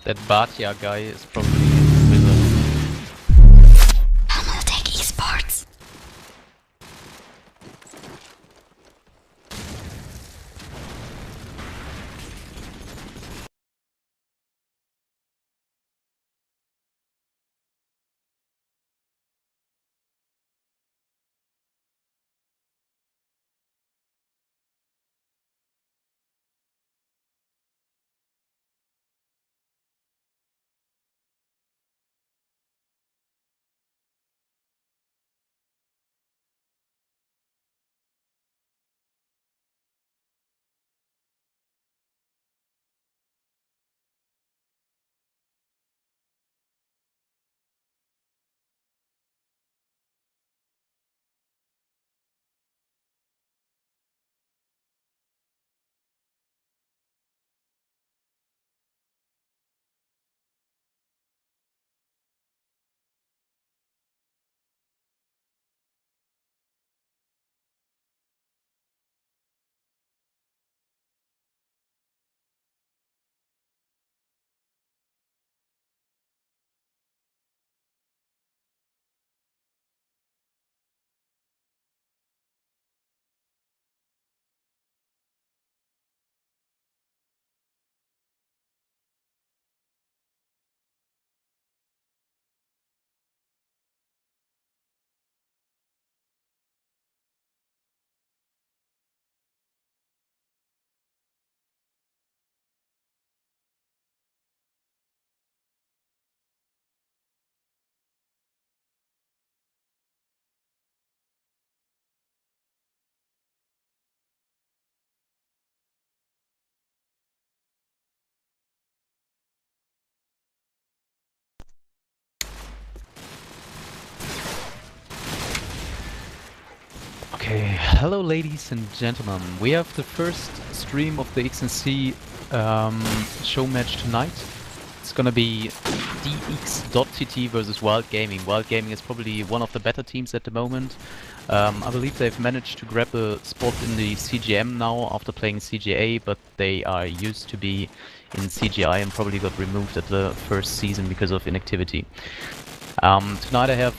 That Batya guy is probably Wizard. WILD-Mulitigaming. Okay, hello ladies and gentlemen. We have the first stream of the XNC show match tonight. It's gonna be DYNAMIX.TT versus WILD-Gaming. WILD-Gaming is probably one of the better teams at the moment. I believe they've managed to grab a spot in the CGM now after playing CGA, but they are used to be in CGI and probably got removed at the first season because of inactivity. Tonight I have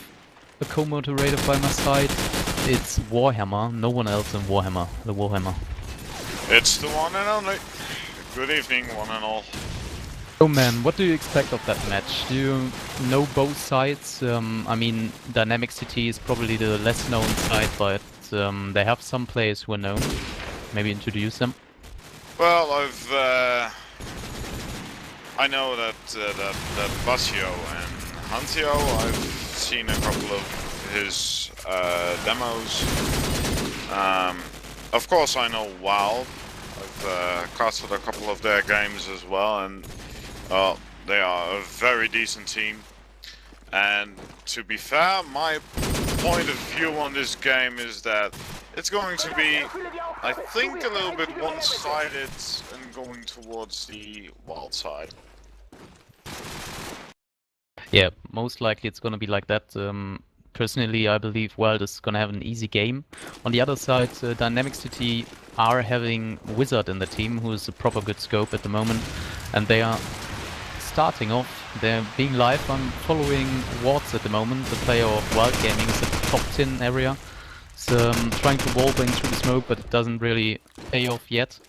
a co-moderator by my side. It's Warhammer, no one else than Warhammer, the Warhammer. It's the one and only. Good evening, one and all. Oh man, what do you expect of that match? Do you know both sides? I mean, DynamiX.TT is probably the less known side, but they have some players who are known. Maybe introduce them. Well, I know that Basio and Hantio, I've seen a couple of his demos. Of course, I know WILD. I've casted a couple of their games as well, and they are a very decent team. And to be fair, my point of view on this game is that it's going to be, I think, a little bit one-sided and going towards the WILD side. Yeah, most likely it's gonna be like that. Personally, I believe WILD is gonna have an easy game. On the other side, DynamiX.TT are having Wizard in the team, who is a proper good scope at the moment, and they are starting off. They're being live. I'm following Wards at the moment. The player of WILD-Gaming is at the top 10 area. So trying to wallbang through the smoke, but it doesn't really pay off yet.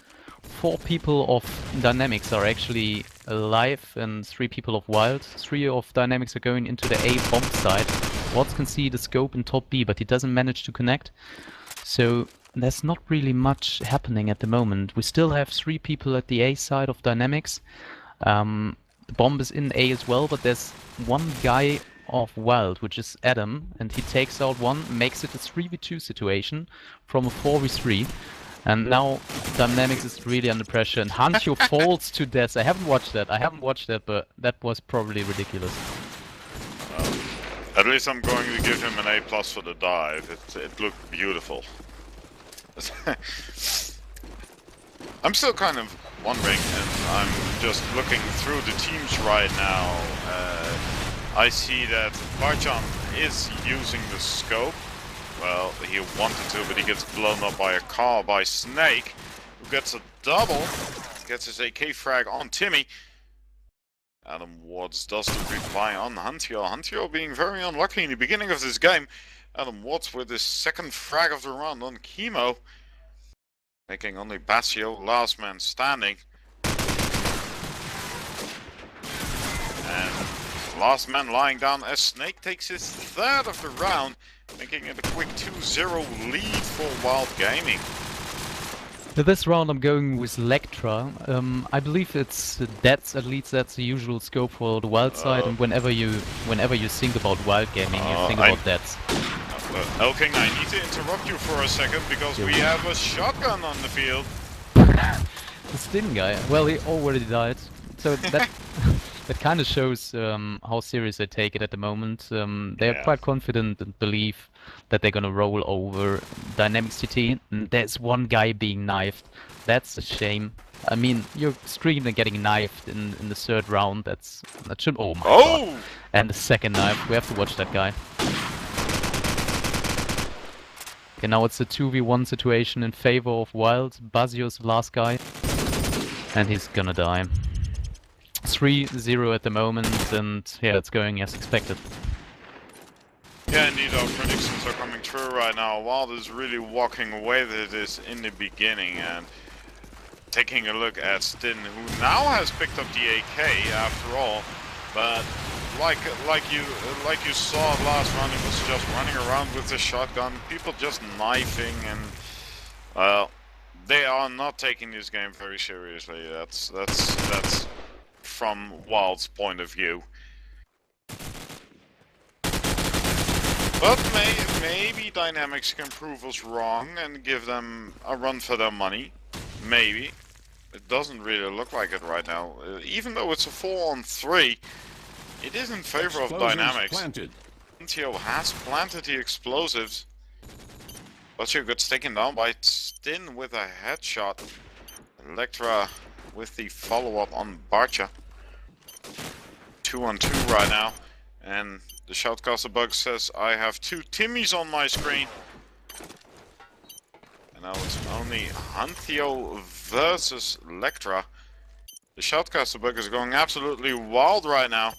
4 people of DynamiX are actually alive and 3 people of WILD. 3 of DynamiX are going into the A bomb side. Wards can see the scope in top B, but he doesn't manage to connect. So there's not really much happening at the moment. We still have 3 people at the A side of DynamiX. The bomb is in A as well, but there's one guy of WILD, which is Adam, and he takes out one, makes it a 3v2 situation from a 4v3. And now DynamiX is really under pressure, and Hantio falls to death. I haven't watched that, but that was probably ridiculous. Well, at least I'm going to give him an A+ for the dive. It looked beautiful. I'm still kind of wondering, and I'm just looking through the teams right now. I see that Barchan is using the scope. Well, he wanted to, but he gets blown up by a car by Snake, who gets a double, gets his AK frag on Timmy. Adam Watts does the reply on Huntio. Huntio being very unlucky in the beginning of this game. Adam Watts with his second frag of the round on Chemo, making only Basio last man standing. And last man lying down as Snake takes his third of the round, making it a quick 2-0 lead for Wild Gaming. For this round I'm going with Lectra. I believe that's the usual scope for the wild side, and whenever you think about wild gaming, you think about that. Elking, I need to interrupt you for a second because we have a shotgun on the field. The Stin guy, well, he already died, so that that kind of shows how serious they take it at the moment. They're quite confident and believe that they're gonna roll over DynamiX.TT. There's one guy being knifed. That's a shame. I mean, you're screaming getting knifed in the third round. That should. Oh my god! And the second knife. We have to watch that guy. Okay, now it's a 2v1 situation in favor of Wild. Basio's the last guy, and he's gonna die. 3-0 at the moment, and yeah, it's going as expected. Yeah, indeed, our predictions are coming true right now. Wild is really walking away with this in the beginning, and taking a look at Stin, who now has picked up the AK after all, but like you saw last round, he was just running around with the shotgun, people just knifing, and well, they are not taking this game very seriously. That's from Wild's point of view. But maybe DynamiX can prove us wrong and give them a run for their money. Maybe. It doesn't really look like it right now. Even though it's a 4-on-3, it is in favor of DynamiX. Huntio has planted the explosives. Butcher gets taken down by Stin with a headshot. Electra with the follow-up on Barcha. 2-on-2 right now. And the Shoutcaster bug says I have two Timmies on my screen. And now it's only Huntio versus Lectra. The Shoutcaster bug is going absolutely wild right now.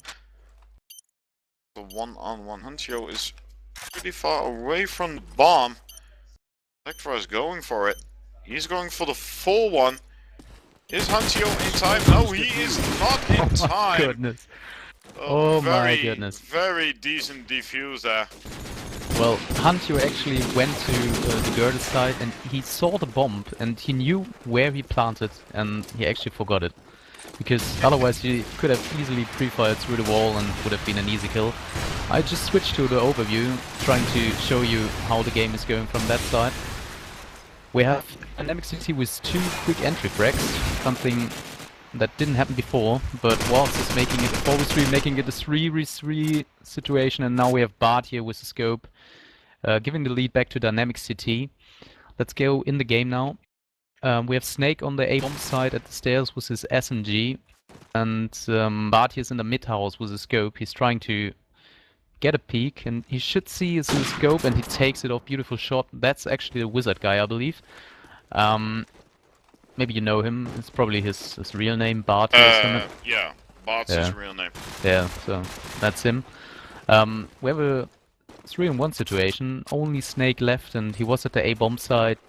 The one-on-one Huntio is pretty far away from the bomb. Lectra is going for it. He's going for the full one. Is Huntio in time? No, he is not in time. Oh my goodness. Oh my goodness. Very decent defuse there. Well, Huntio actually went to the girdle side and he saw the bomb and he knew where he planted and he actually forgot it. Because otherwise he could have easily pre-fired through the wall and would have been an easy kill. I just switched to the overview, trying to show you how the game is going from that side. We have DynamiX.TT with 2 quick entry frags, something that didn't happen before, but Waltz is making it a 4v3, making it a 3v3 situation, and now we have Bart here with the scope, giving the lead back to DynamiX.TT. Let's go in the game now. We have Snake on the A-bomb side at the stairs with his SMG, and Bart is in the mid-house with his scope. He's trying to get a peek, and he should see his scope, and he takes it off. Beautiful shot. That's actually the wizard guy, I believe. Maybe you know him. It's probably his real name, Bart. Yeah, Bart's his real name. Yeah, so that's him. We have a 3-on-1 situation. Only Snake left, and he was at the A-bomb side.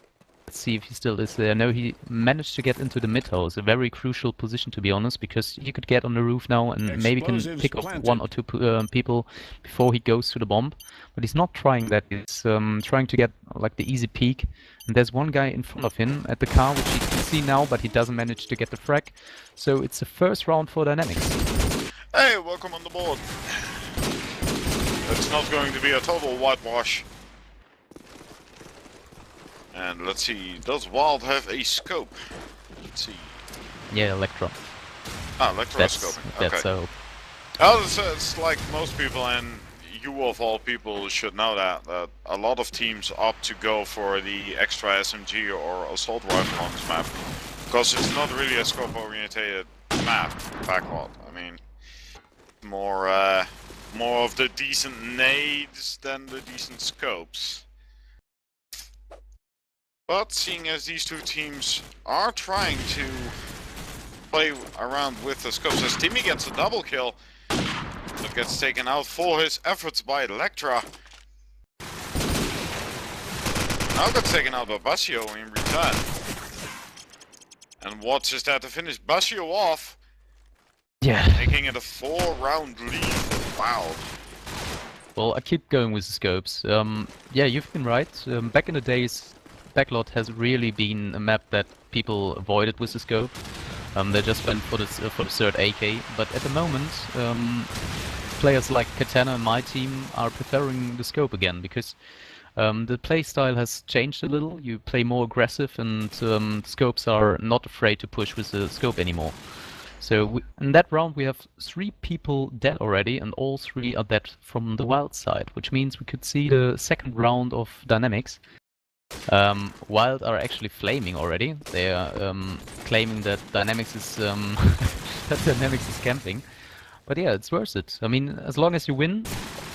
Let's see if he still is there. No, he managed to get into the mid-house. A very crucial position, to be honest, because he could get on the roof now and maybe can pick up 1 or 2 people before he goes to the bomb. But he's not trying that. He's trying to get like the easy peek. And there's one guy in front of him at the car, which he can see now, but he doesn't manage to get the frag. So it's the first round for DynamiX. Hey, welcome on the board. It's not going to be a total whitewash. And let's see, does Wild have a scope? Let's see. Yeah, Electra. Ah, Electra scope. Okay. That's so. Oh, it's like most people, and you of all people should know that a lot of teams opt to go for the extra SMG or assault rifle on this map, because it's not really a scope-oriented map. Backlot. I mean, more of the decent nades than the decent scopes. But seeing as these two teams are trying to play around with the scopes as Timmy gets a double kill. But gets taken out for his efforts by Electra. Now gets taken out by Basio in return. And Watts is there to finish Basio off. Yeah. Making it a 4-round lead for WILD. Well, I keep going with the scopes. Yeah, you've been right. Back in the days, Backlot has really been a map that people avoided with the scope. They just went for the third AK. But at the moment, players like Katana and my team are preferring the scope again because the playstyle has changed a little. You play more aggressive, and scopes are not afraid to push with the scope anymore. So in that round we have 3 people dead already, and all 3 are dead from the WILD side, which means we could see the second round of DynamiX. WILD are actually flaming already. They are claiming that DynamiX is that DynamiX is camping. But yeah, it's worth it. I mean, as long as you win,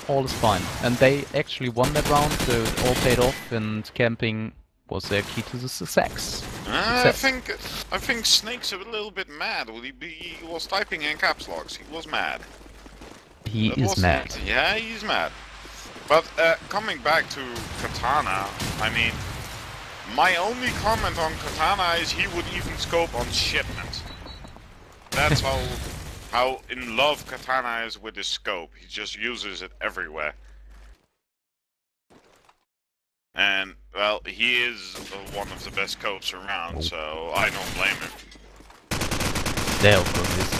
all is fine. And they actually won that round, so it all paid off, and camping was their key to the success. I think Snake's a little bit mad. He was typing in caps locks. He was mad. He is mad. Yeah, he's mad. But coming back to Katana, I mean, my only comment on Katana is he would even scope on shipment. That's how in love Katana is with his scope. He just uses it everywhere. And, well, he is one of the best scopes around, so I don't blame him. There, of course, is.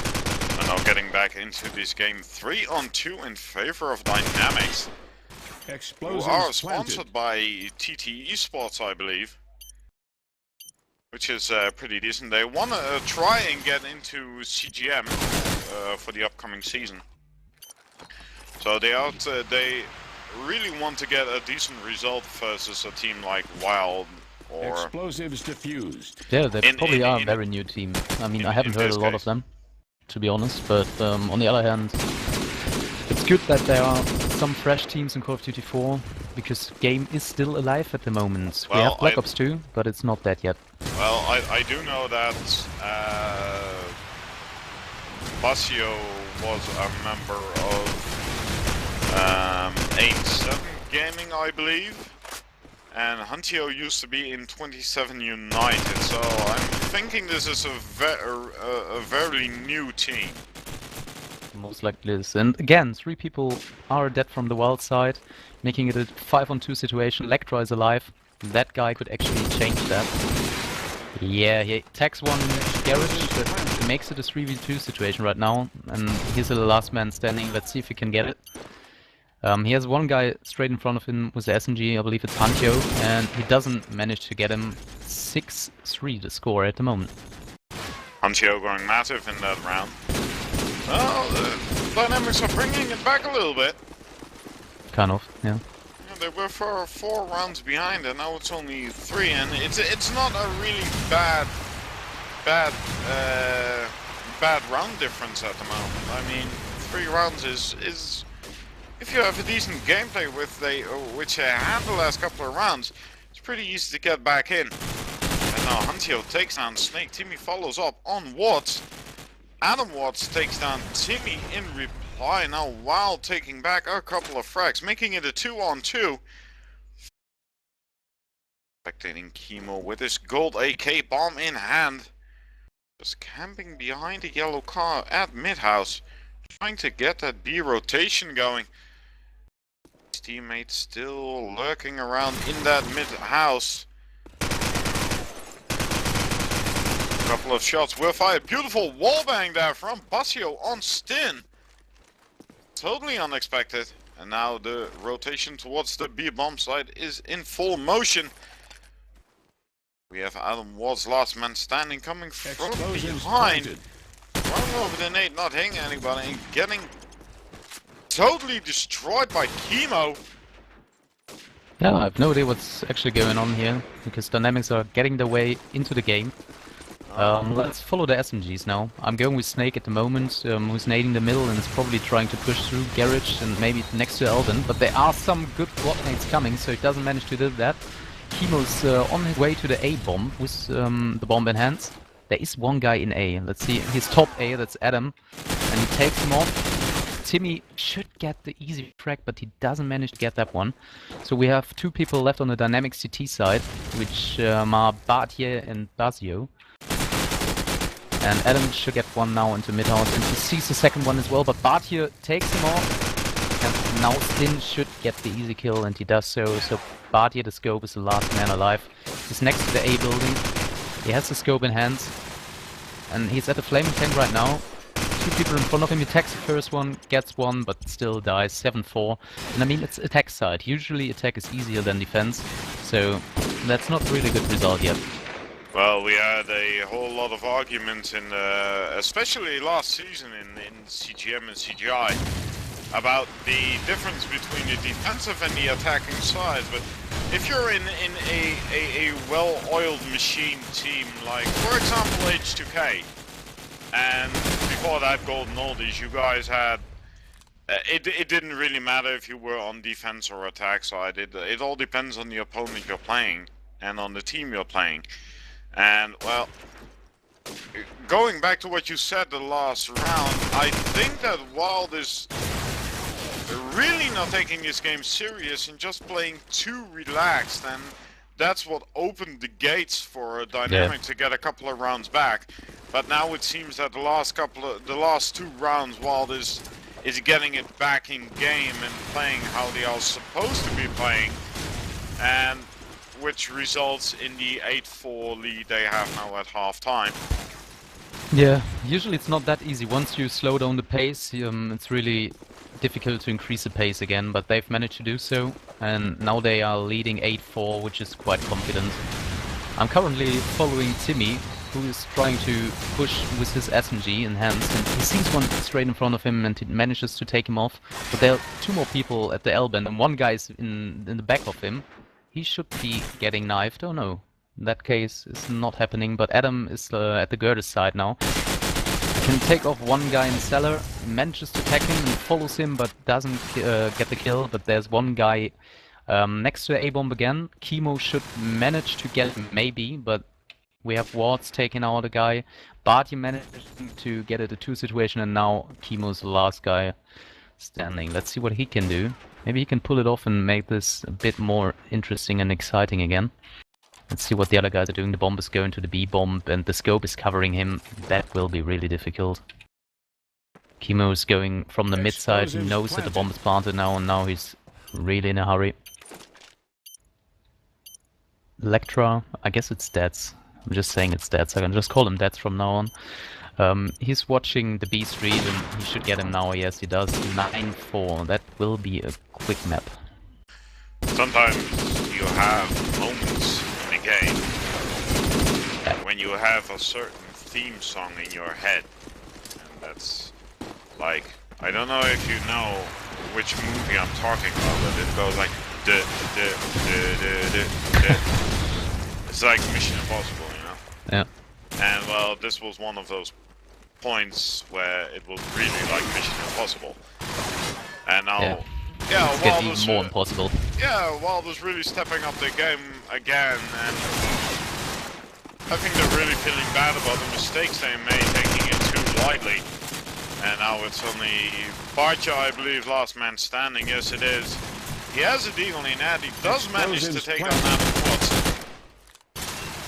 And now getting back into this game 3-on-2 in favor of DynamiX. Who are sponsored by TteSPORTS, I believe. Which is pretty decent. They want to try and get into CGM for the upcoming season. So they really want to get a decent result versus a team like WILD or... Explosives diffused. Yeah, they probably are a very new team. I mean, I haven't heard a lot of them, to be honest, but on the other hand, it's good that there are some fresh teams in Call of Duty 4, because game is still alive at the moment. Well, we have Black Ops 2, but it's not that yet. Well, I do know that Basio was a member of 8-7 Gaming, I believe, and Huntio used to be in 27 United, so I'm thinking this is a very new team. Most likely is. And again, 3 people are dead from the WILD side, making it a 5-on-2 situation. Electra is alive. That guy could actually change that. Yeah, he attacks one garage, but makes it a 3v2 situation right now. And he's the last man standing. Let's see if he can get it. He has one guy straight in front of him with the SMG, I believe it's Huntio, and he doesn't manage to get him. 6-3 the score at the moment. Huntio going massive in that round. Well, the DynamiX are bringing it back a little bit. Kind of, yeah. They were for 4 rounds behind, and now it's only 3, and it's not a really bad round difference at the moment. I mean, 3 rounds is if you have a decent gameplay with which they had the last couple of rounds, it's pretty easy to get back in. And now Huntio takes down Snake. Timmy follows up on Watts. Adam Watts takes down Timmy in reply. Now WILD taking back a couple of frags, making it a 2-on-2. Spectating Chemo with his gold AK bomb in hand. Just camping behind the yellow car at mid-house. Trying to get that B rotation going. His teammates still lurking around in that mid-house. Couple of shots were fired. Beautiful wallbang there from Basio on Stin. Totally unexpected. And now the rotation towards the B bomb site is in full motion. We have Adam Watts, last man standing, coming from behind. Running over the nade, not hitting anybody, and getting totally destroyed by Chemo. Yeah, I have no idea what's actually going on here, because DynamiX are getting their way into the game. Let's follow the SMGs now. I'm going with Snake at the moment, who's nading the middle and is probably trying to push through Garage and maybe next to Elden, but there are some good block nades coming, so he doesn't manage to do that. Chemo's on his way to the A bomb with the bomb in hands. There is one guy in A. Let's see, his top A, that's Adam. And he takes him off. Timmy should get the easy frag, but he doesn't manage to get that one. So we have 2 people left on the DynamiX.TT side, which are Bartier and Basio. And Adam should get one now into mid-house, and he sees the second one as well, but Bartier takes him off. And now Stin should get the easy kill, and he does so. So Bartier, the scope, is the last man alive. He's next to the A building. He has the scope in hand. And he's at the flaming tank right now. 2 people in front of him. He attacks the first one, gets one, but still dies. 7-4. And I mean, it's attack side. Usually attack is easier than defense. So that's not really a good result yet. Well, we had a whole lot of arguments in, especially last season in CGM and CGI, about the difference between the defensive and the attacking side. But if you're in a well-oiled machine team, like for example H2K, and before that Golden Oldies, you guys had it didn't really matter if you were on defense or attack side. It all depends on the opponent you're playing and on the team you're playing. And well, going back to what you said the last round, I think that WILD is really not taking this game serious and just playing too relaxed, and that's what opened the gates for DynamiX to get a couple of rounds back. But now it seems that the last 2 rounds, WILD is getting it back in game and playing how they are supposed to be playing, and which results in the 8-4 lead they have now at half-time. Yeah, usually it's not that easy. Once you slow down the pace, it's really difficult to increase the pace again, but they've managed to do so, and now they are leading 8-4, which is quite confident. I'm currently following Timmy, who is trying to push with his SMG in hands, and he sees one straight in front of him and he manages to take him off. But there are 2 more people at the L-band, and one guy is in the back of him. He should be getting knifed. Oh no, in that case it's not happening, but Adam is at the Gerdes side now. He can take off one guy in the cellar, manages to attack him and follows him, but doesn't get the kill. But there's one guy next to the A-bomb again. Chemo should manage to get him maybe, but we have wards taking out a guy. Barty managed to get it a 2 situation, and now Chemo's the last guy standing. Let's see what he can do. Maybe he can pull it off and make this a bit more interesting and exciting again. Let's see what the other guys are doing. The bomb is going to the B bomb and the scope is covering him. That will be really difficult. Chemo is going from the mid side. He knows that the bomb is planted now, and now he's really in a hurry. Electra, I guess it's Dats. I'm just saying it's Dats. I can just call him Dats from now on. He's watching the B street and he should get him now. Yes, he does. 9-4. That will be a quick map. Sometimes you have moments in a game when you have a certain theme song in your head. And that's like, I don't know if you know which movie I'm talking about, but it goes like It's like Mission Impossible, you know? Yeah. And well, this was one of those points where it was really like Mission Impossible. And now, it's getting even more impossible. Yeah, WILD was really stepping up their game again, and I think they're really feeling bad about the mistakes they made, taking it too lightly. And now it's only Barcha, I believe, last man standing. Yes, it is. He has a deagle in that. He does manage to take down that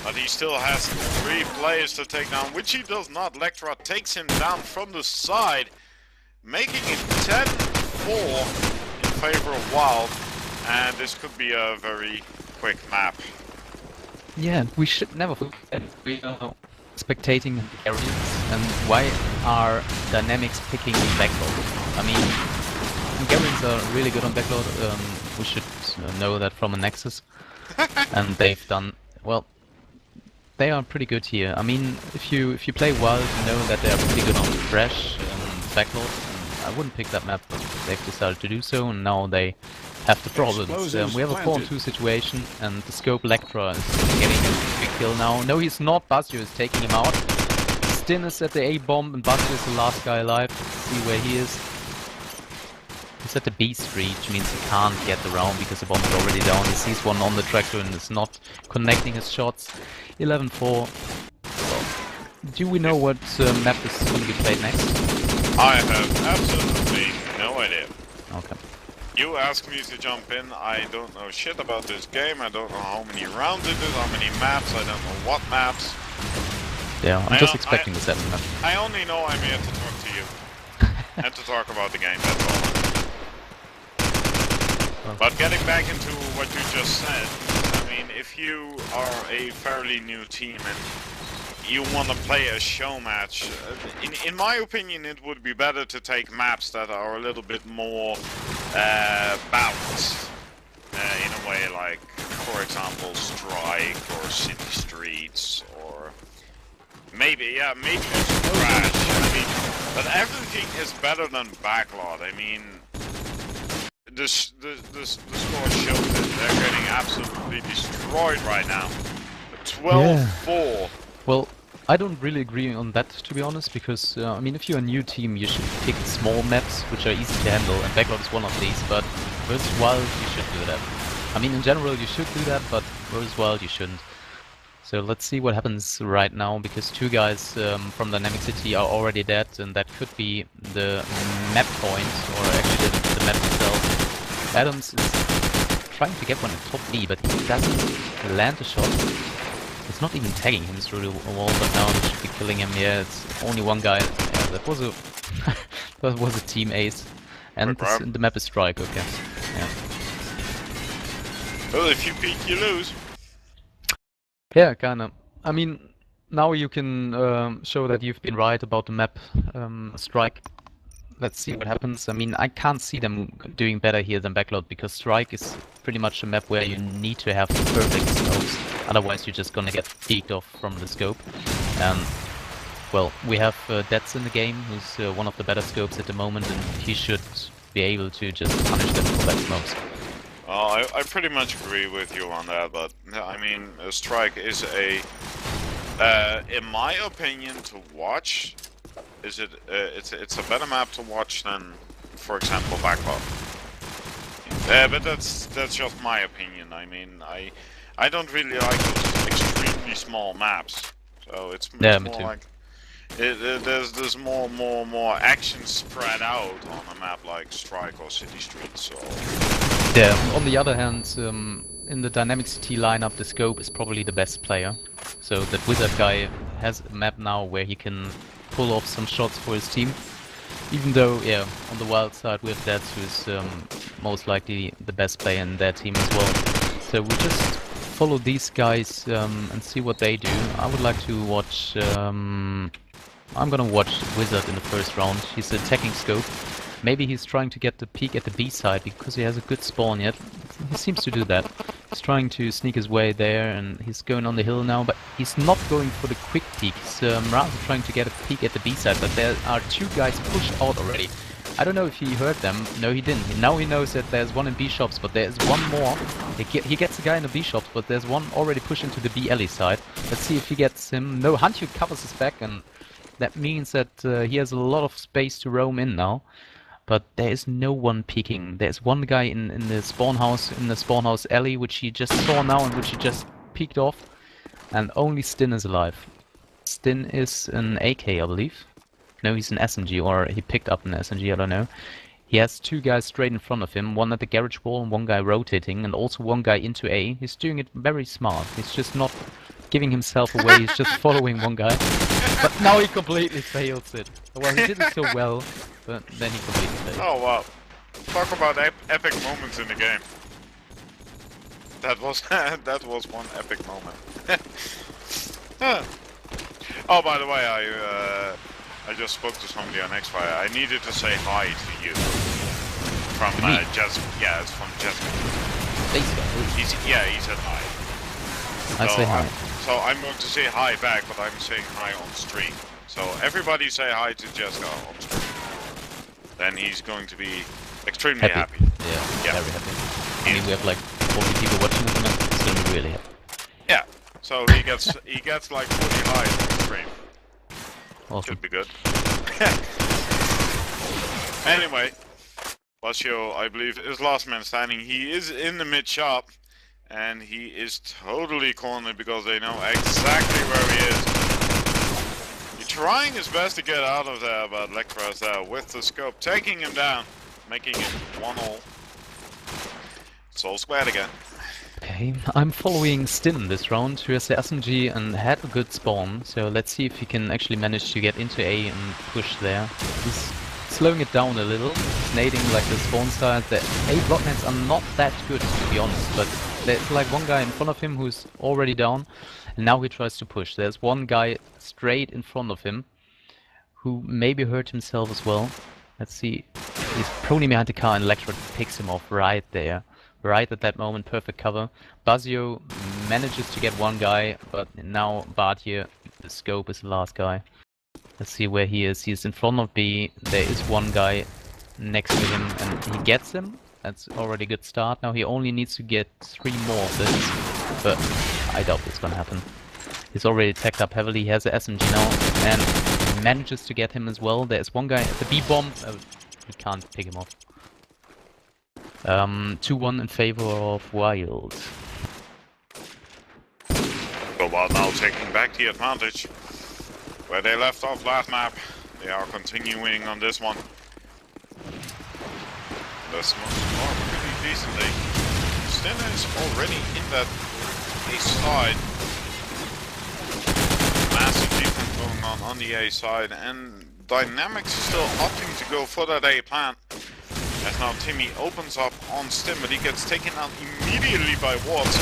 but he still has 3 players to take down, which he does not. Lectra takes him down from the side, making it 10-4 in favor of WILD, and this could be a very quick map. Yeah, we should never forget we are spectating the areas, and why are DynamiX picking backlot? I mean, Hungarians are really good on backlot. We should know that from a Nexus, and they've done well. They are pretty good here. I mean, if you play WILD, you know that they are pretty good on Fresh and backlot. I wouldn't pick that map, but they've decided to do so, and now they have the problems. We have a 4-on-2 situation, and the scope Lectra is getting a big kill now. No, he's not. Basio is taking him out. Stin is at the A-bomb, and Basio is the last guy alive. Let's see where he is. He's at the B street, which means he can't get the round because the bomb is already down. He sees one on the tractor and is not connecting his shots. 11-4. Well, do we know what map is going to be played next? I have absolutely no idea. Okay. You ask me to jump in, I don't know shit about this game, I don't know how many rounds it is, how many maps, I don't know what maps. Yeah, I'm just expecting the 7 map. I only know I'm here to talk to you. And to talk about the game, that's all. Oh. But getting back into what you just said, I mean, if you are a fairly new team and you want to play a show match, in my opinion it would be better to take maps that are a little bit more balanced. In a way, like, for example, Strike or City Streets or maybe Crash. I mean, but everything is better than Backlot. I mean, the score shows it. They're getting absolutely destroyed right now. 12-4. Well, I don't really agree on that, to be honest, because, I mean, if you're a new team, you should pick small maps, which are easy to handle, and Backlot is one of these, but versus Wild, you should do that. I mean, in general, you should do that, but versus Wild, you shouldn't. So let's see what happens right now, because 2 guys from DynamiX are already dead, and that could be the map point, or actually the map itself. Adams is trying to get one in top B, but he doesn't land a shot. It's not even tagging him through the wall, but now it should be killing him. Yeah, it's only one guy. Yeah, that was a that was a team ace, and the map is Strike. Okay. Yeah. Well, if you peek, you lose. Yeah, kinda. I mean, now you can show that you've been right about the map Strike. Let's see what happens. I mean, I can't see them doing better here than Backlot, because Strike is pretty much a map where you need to have the perfect scopes, otherwise you're just gonna get peeked off from the scope. And, well, we have Dets in the game, who's one of the better scopes at the moment, and he should be able to just punish them for bad smokes. I pretty much agree with you on that, but, I mean, Strike is a, in my opinion, to watch. It's a better map to watch than, for example, Backlot. But that's just my opinion. I mean, I don't really like those extremely small maps. So it's more like there's more action spread out on a map like Strike or City Streets. So yeah. On the other hand, in the DynamiX lineup, the scope is probably the best player. So that Wizard guy has a map now where he can pull off some shots for his team. Even though, yeah, on the Wild side we have Dats, who's most likely the best player in their team as well. So we just follow these guys and see what they do. I would like to watch... I'm gonna watch Wizard in the first round. He's attacking scope. Maybe he's trying to get the peek at the B side because he has a good spawn yet. He seems to do that. He's trying to sneak his way there, and he's going on the hill now, but he's not going for the quick peek. He's rather trying to get a peek at the B side, but there are 2 guys pushed out already. I don't know if he heard them. No, he didn't. Now he knows that there's one in B shops, but there's one more. He gets a guy in the B shops, but there's one already pushed into the B alley side. Let's see if he gets him. No, Hantu covers his back, and that means that he has a lot of space to roam in now. But there is no one peeking. There's one guy in the spawn house alley, which he just saw now and which he just peeked off. And only Stin is alive. Stin is an AK, I believe. No, he's an SMG, or he picked up an SMG, I don't know. He has 2 guys straight in front of him, one at the garage wall and one guy rotating, and also one guy into A. He's doing it very smart. He's just not giving himself away, he's just following one guy. But now he completely fails it. Well, he did it so well, but then he completely failed. Oh wow. Talk about epic moments in the game. That was that was one epic moment. Oh, by the way, I just spoke to somebody on Xfire. I needed to say hi to you. From Jasmine. Yeah, it's from Jasmine. He said hi. I say hi. So I'm going to say hi back, but I'm saying hi on stream. So everybody say hi to Jessica on stream. Then he's going to be extremely happy. Yeah, very happy. I mean, we have like 40 people watching at the moment. He's gonna be really happy. Yeah. So he gets like 40 highs on stream. Awesome. Should be good. Anyway, Basio, I believe, is last man standing. He is in the mid shop, and he is totally cornered because they know exactly where he is. trying his best to get out of there, but Lectra's there with the scope, taking him down, making it 1-all. It's all squared again. Okay, I'm following Stim this round, who has the SMG and had a good spawn, so let's see if he can actually manage to get into A and push there. He's slowing it down a little, nading like the spawn side. The A blocknets are not that good, to be honest, but there's like one guy in front of him who's already down, and now he tries to push. There's one guy straight in front of him, who maybe hurt himself as well. Let's see, he's probably behind the car and Electra picks him off right there. Right at that moment, perfect cover. Bazio manages to get one guy, but now Bartier, the scope, is the last guy. Let's see where he is. He's in front of B. There is one guy next to him, and he gets him. That's already a good start. Now he only needs to get 3 more of this, but I doubt it's gonna happen. He's already tagged up heavily. He has a SMG now, and he manages to get him as well. There's one guy at the B-bomb. He can't pick him off. 2-1 in favor of Wild. So Wild now taking back the advantage. Where they left off last map, they are continuing on this one. This one's more pretty decently. Stin is already in that A side. Massive defense going on the A side, and DynamiX is still opting to go for that A plant. As now Timmy opens up on Stim, but he gets taken out immediately by Watts.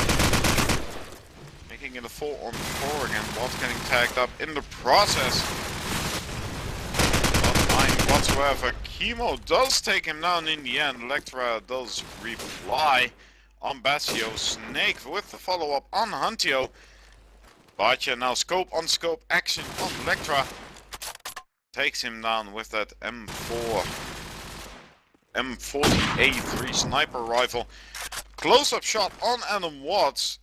Making it a 4-on-4 again. Watts getting tagged up in the process. Not mind whatsoever. Chemo does take him down in the end. Electra does reply on Basio. Snake with the follow-up on Huntio. Bartia now scope on scope action on Electra. Takes him down with that M40A3 sniper rifle. Close-up shot on Adam Watts.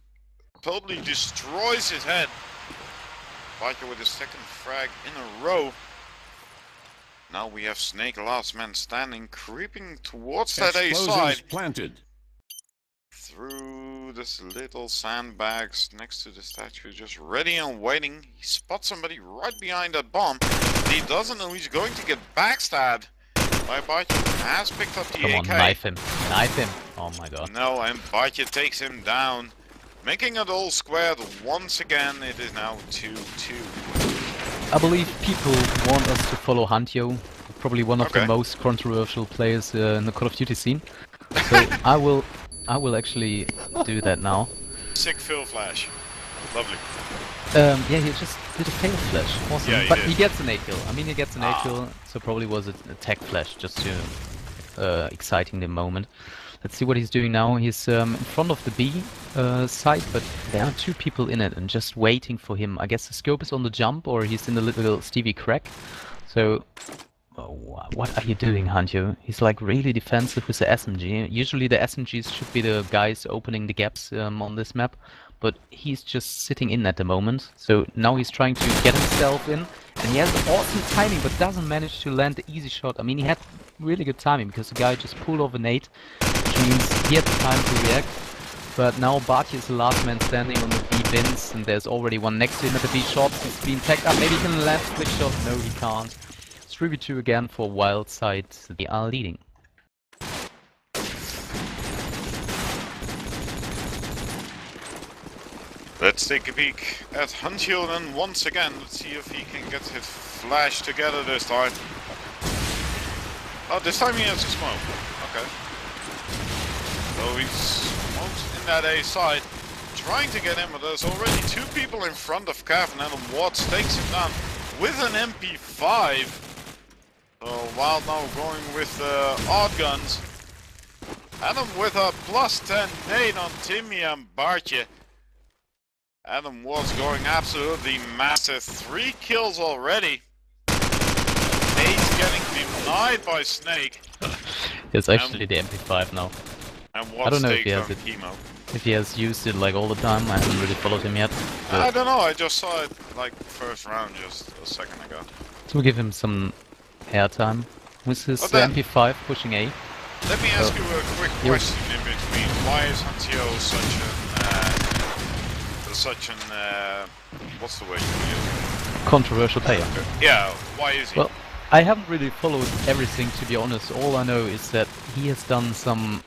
Totally destroys his head. Biker with his second frag in a row. Now we have Snake, last man standing, creeping towards that A side. Planted. Through this little sandbags next to the statue, just ready and waiting. He spots somebody right behind that bomb. He doesn't know he's going to get backstabbed. My Bartje has picked up the AK. Come on, knife him. Knife him. Oh my god. No, and Bartje takes him down. Making it all squared once again. It is now 2-2. I believe people want us to follow Huntio. Probably one of the most controversial players in the Call of Duty scene. So I will actually do that now. Sick fill flash. Lovely. Yeah, he just did a fail flash. Awesome. Yeah, but he gets an A kill. I mean, he gets an A kill, so probably was a tech flash just to exciting the moment. Let's see what he's doing now. He's in front of the B side, but there are 2 people in it and just waiting for him. I guess the scope is on the jump, or he's in the little Stevie crack. So, what are you doing, Huntio? He's like really defensive with the SMG. Usually the SMGs should be the guys opening the gaps on this map. But he's just sitting in at the moment, so now he's trying to get himself in, and he has awesome timing, but doesn't manage to land the easy shot. I mean, he had really good timing, because the guy just pulled off a nade, which means he had the time to react. But now Barty is the last man standing on the B bins, and there's already one next to him at the B shots. He's being tagged up, maybe he can land split shot. No, he can't. It's 3v2 again for Wild side. They are leading. Let's take a peek at Huntio then once again. Let's see if he can get his flash together this time. Oh, this time he has a smoke. Okay. So he smokes in that A side, trying to get him, but there's already 2 people in front of Cav, and Adam Watts takes him down with an MP5. So Wild now going with odd guns. Adam with a +10 nade on Timmy and Bartje. Adam was going absolutely massive. 3 kills already. Nade's getting denied by Snake. It's actually the MP5 now. And I don't know if he has it. Chemo. If he has used it like all the time. I haven't really followed him yet. I don't know, I just saw it like first round just a second ago. So we'll give him some airtime with his MP5 pushing A. Let me ask you a quick question in between. Why is Huntio such an what's the word you use? controversial player. Yeah, why is he? Well, I haven't really followed everything, to be honest. All I know is that he has done some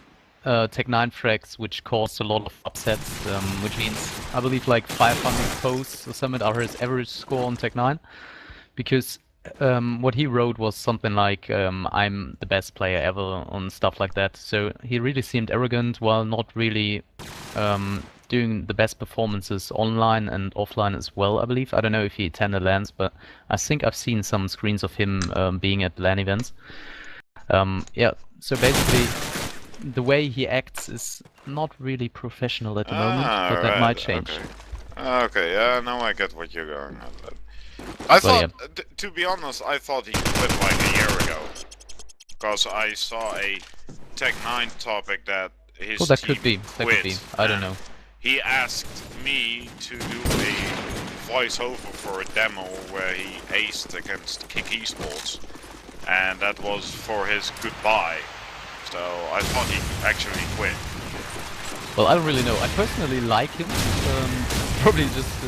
Tech 9 frags which caused a lot of upsets, which means I believe like 500 posts or something are his average score on Tech 9. Because what he wrote was something like, I'm the best player ever on stuff like that. So he really seemed arrogant while not really doing the best performances online and offline as well, I believe. I don't know if he attended LANs, but I think I've seen some screens of him being at LAN events. Yeah, so basically the way he acts is not really professional at the moment, but that might change. Okay, yeah, now I get what you're going at. I thought, to be honest, I thought he quit like a year ago. Because I saw a Tech 9 topic that his well, that team could be. That quit, could be. I don't know. He asked me to do a voiceover for a demo where he aced against DynamiX-eSPORTS. And that was for his goodbye. So I thought he actually quit. Well, I don't really know. I personally like him. Probably just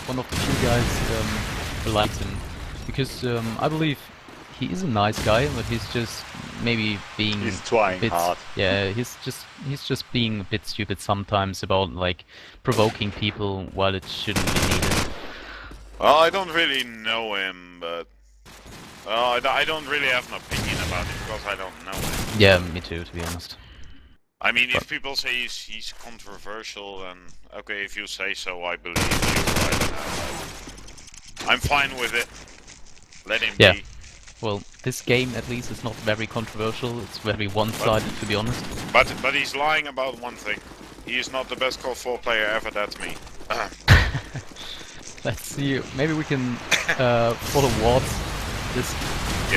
one of the few guys who likes him. Because I believe he is a nice guy, but he's just maybe being he's trying hard. Yeah, he's just being a bit stupid sometimes about like provoking people while it shouldn't be needed. Well, I don't really know him, but I don't really have an opinion about him because I don't know him. Yeah, me too, to be honest. I mean, if people say he's controversial, and okay, if you say so, I believe you. I don't know. I'm fine with it. Let him be. Well, this game at least is not very controversial. It's very one-sided, to be honest. But he's lying about one thing. He is not the best Call 4 player ever. That's me. Let's see. Maybe we can follow Wards this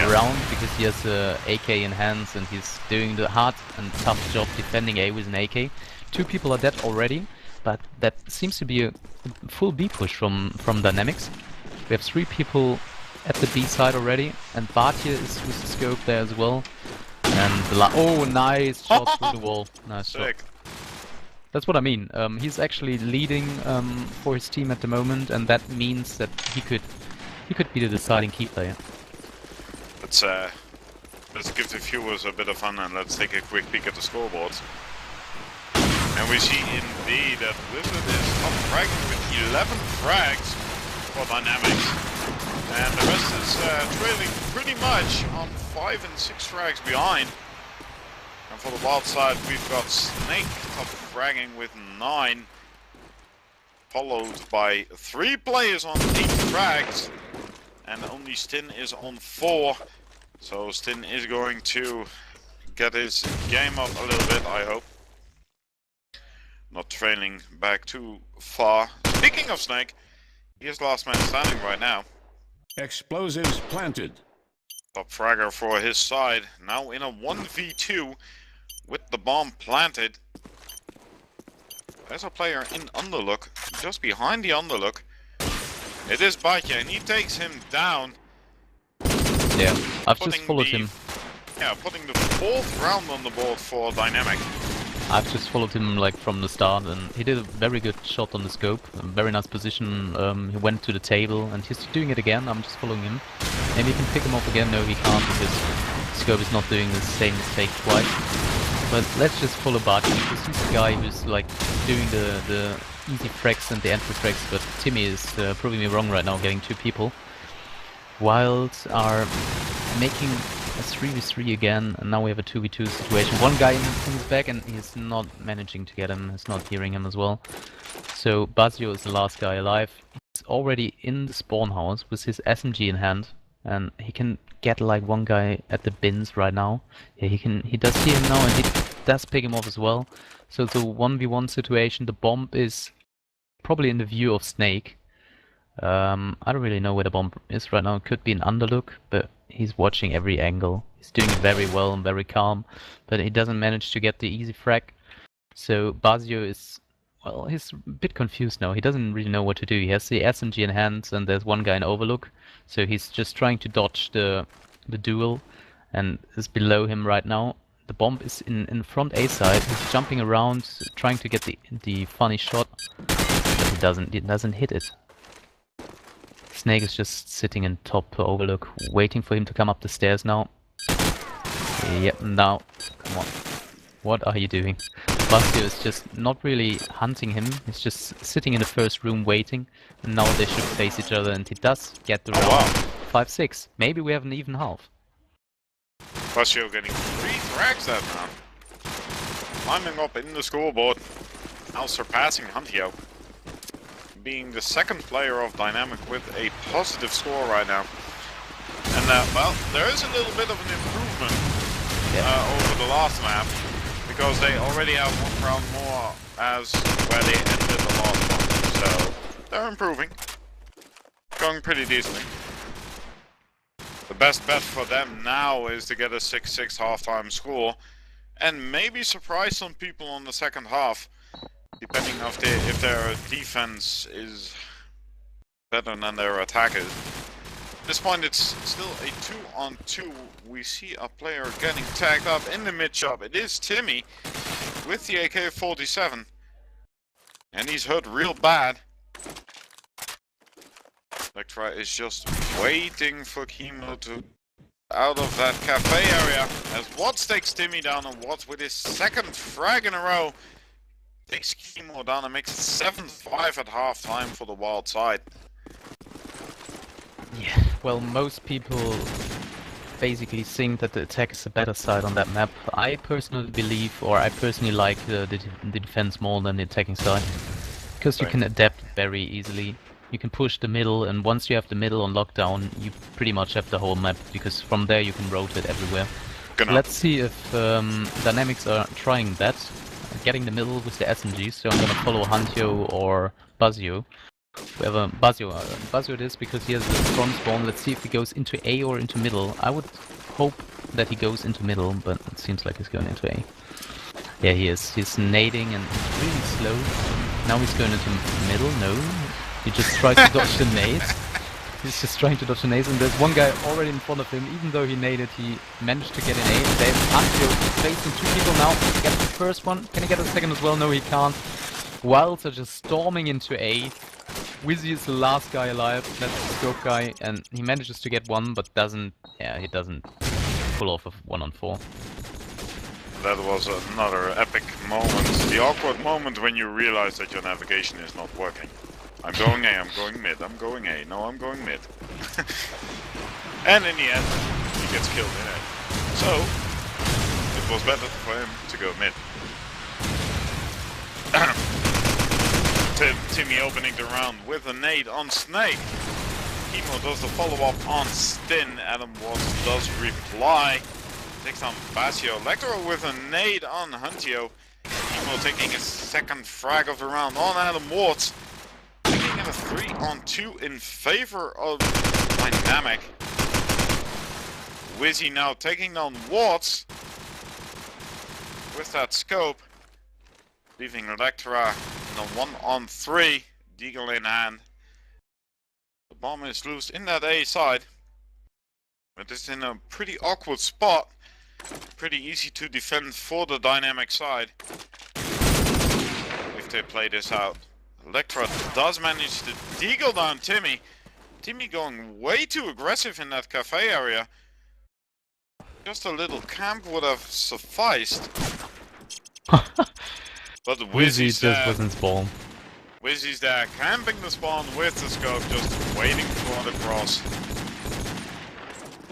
round because he has AK in hands and he's doing the hard and tough job defending A with an AK. 2 people are dead already, but that seems to be a full B push from DynamiX. We have 3 people at the B side already, and Bartier is with the scope there as well. And oh, nice shot through the wall. Nice shot. That's what I mean. He's actually leading for his team at the moment, and that means that he could be the deciding key player. Let's give the viewers a bit of fun and let's take a quick peek at the scoreboards. And we see indeed that Wizard is up fragging with 11 frags for DynamiX. And the rest is trailing pretty much on 5 and 6 frags behind. And for the wild side, we've got Snake top fragging with 9, followed by 3 players on 8 frags, and only Stin is on 4. So Stin is going to get his game up a little bit, I hope. Not trailing back too far. Speaking of Snake, he is last man standing right now. Explosives planted. Top fragger for his side, now in a 1v2 with the bomb planted. There's a player in underlook, just behind the underlook. It is Batya, and he takes him down. Yeah, I've just followed him. Yeah, putting the 4th round on the board for DynamiX. I've just followed him like from the start, and he did a very good shot on the scope. A very nice position. He went to the table, and he's doing it again. I'm just following him. Maybe he can pick him up again. No, he can't because scope is not doing the same mistake twice. But let's just follow Barty because he's the guy who's like doing the easy frags and the entry frags. But Timmy is proving me wrong right now, getting 2 people. Wild are making a 3v3 again, and now we have a 2v2 situation. One guy in his back, and he's not managing to get him. He's not hearing him as well. So Bazio is the last guy alive. He's already in the spawn house with his SMG in hand, and he can get like one guy at the bins right now. Yeah, he does see him now, and he does pick him off as well. So it's a 1v1 situation. The bomb is probably in the view of Snake. I don't really know where the bomb is right now. It could be an underlook, but he's watching every angle. He's doing it very well and very calm, but he doesn't manage to get the easy frag. So Bazio is, well, he's a bit confused now. He doesn't really know what to do. He has the SMG in hand, and there's one guy in overlook, so he's just trying to dodge the duel, and is below him right now. The bomb is in front A side. He's jumping around, trying to get the funny shot, but he doesn't hit it. Snake is just sitting in top overlook, waiting for him to come up the stairs now. Yep, now, come on. What are you doing? Bastio is just not really hunting him, he's just sitting in the first room waiting, and now they should face each other, and he does get the round 5-6. Maybe we have an even half. Bastio getting 3 frags that round. Climbing up in the scoreboard, now surpassing Huntio. Being the second player of Dynamic with a positive score right now. And well, there is a little bit of an improvement over the last map. Because they already have 1 round more as where they ended the last one. So, they're improving. Going pretty decently. The best bet for them now is to get a 6-6 halftime score. And maybe surprise some people on the second half. Depending if their defense is better than their attack is. At this point it's still a 2-on-2. We see a player getting tagged up in the mid shop. It is Timmy with the AK-47. And he's hurt real bad. Electra is just waiting for Chemo to out of that cafe area. As Watts takes Timmy down, and Watts with his 2nd frag in a row takes Chemo down and makes it 7-5 at halftime for the wild side. Yeah, well, most people basically think that the attack is the better side on that map. I personally believe, or I personally like the defense more than the attacking side. Because you can adapt very easily. You can push the middle, and once you have the middle on lockdown, you pretty much have the whole map, because from there you can rotate everywhere. Let's see if DynamiX are trying that, getting the middle with the SMGs, so I'm gonna follow Huntio or Bastio. Whoever, Bastio it is, because he has a strong spawn. Let's see if he goes into A or into middle. I would hope that he goes into middle, but it seems like he's going into A. Yeah, he is. He's nading and he's really slow. Now he's going into middle. No, he just tries to dodge the nade. He's just trying to dodge the nades, and there's one guy already in front of him. Even though he naded, he managed to get an A. There's Huntio facing 2 people now. He gets the first one. Can he get a second as well? No, he can't. Wilds are just storming into A. Wizzy is the last guy alive, that's the scope guy, and he manages to get one, but doesn't, he doesn't pull off a 1-on-4. That was another epic moment. The awkward moment when you realize that your navigation is not working. I'm going A, I'm going mid, I'm going A, no, I'm going mid. And in the end, he gets killed in A. So, it was better for him to go mid. Timmy opening the round with a nade on Snake. Chemo does the follow-up on Stin. Adam Watts does reply. Takes on Bastio. Electro with a nade on Huntio. Chemo taking his 2nd frag of the round on Adam Watts. Making it a 3-on-2 in favor of Dynamic. Wizzy now taking down Watts with that scope. Leaving Electra in a 1-on-3, Deagle in hand. The bomb is loose in that A side, but it's in a pretty awkward spot. Pretty easy to defend for the Dynamic side if they play this out. Electra does manage to Deagle down Timmy. Timmy going way too aggressive in that cafe area. Just a little camp would have sufficed. But Wizzy just wasn't spawn. Wizzy's there, camping the spawn with the scope, just waiting for the cross.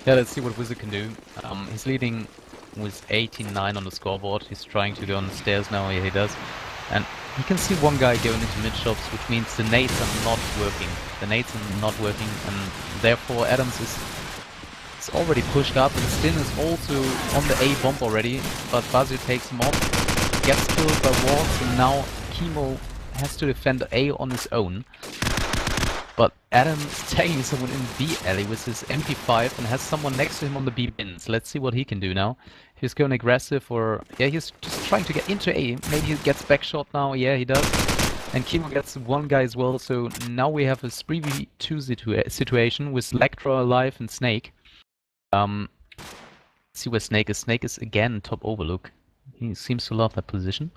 Yeah, let's see what Wizzy can do. He's leading with 18-9 on the scoreboard. He's trying to go on the stairs now, yeah he does. And you can see one guy going into mid-shops, which means the nades are not working. The nades are not working, and therefore Adams is already pushed up, and Stin is also on the A bomb already, but Bastio takes him off. Gets killed by Watts, and now Chemo has to defend A on his own. But Adam is tagging someone in B alley with his MP5 and has someone next to him on the B bins. Let's see what he can do now. He's going aggressive, or yeah, he's just trying to get into A. Maybe he gets backshot now. Yeah, he does. And Chemo gets one guy as well. So now we have a 3v2 situation with Electra alive and Snake. Let's see where Snake is. Snake is again top overlook. He seems to love that position.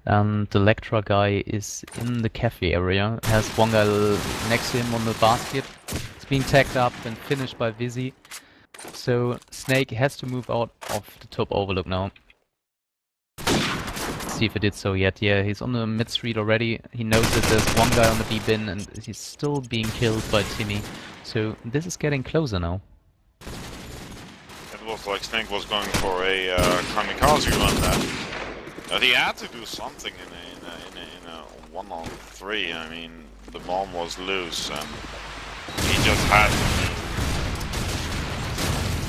And the Electra guy is in the cafe area. Has one guy next to him on the basket. It's being tagged up and finished by Vizzy. So Snake has to move out of the top overlook now. Let's see if he did so yet. Yeah, he's on the mid street already. He knows that there's one guy on the B bin and he's still being killed by Timmy. So this is getting closer now. It looks like Snake was going for a kamikaze run there. But he had to do something in a 1-on-3. I mean, the bomb was loose and he just had to do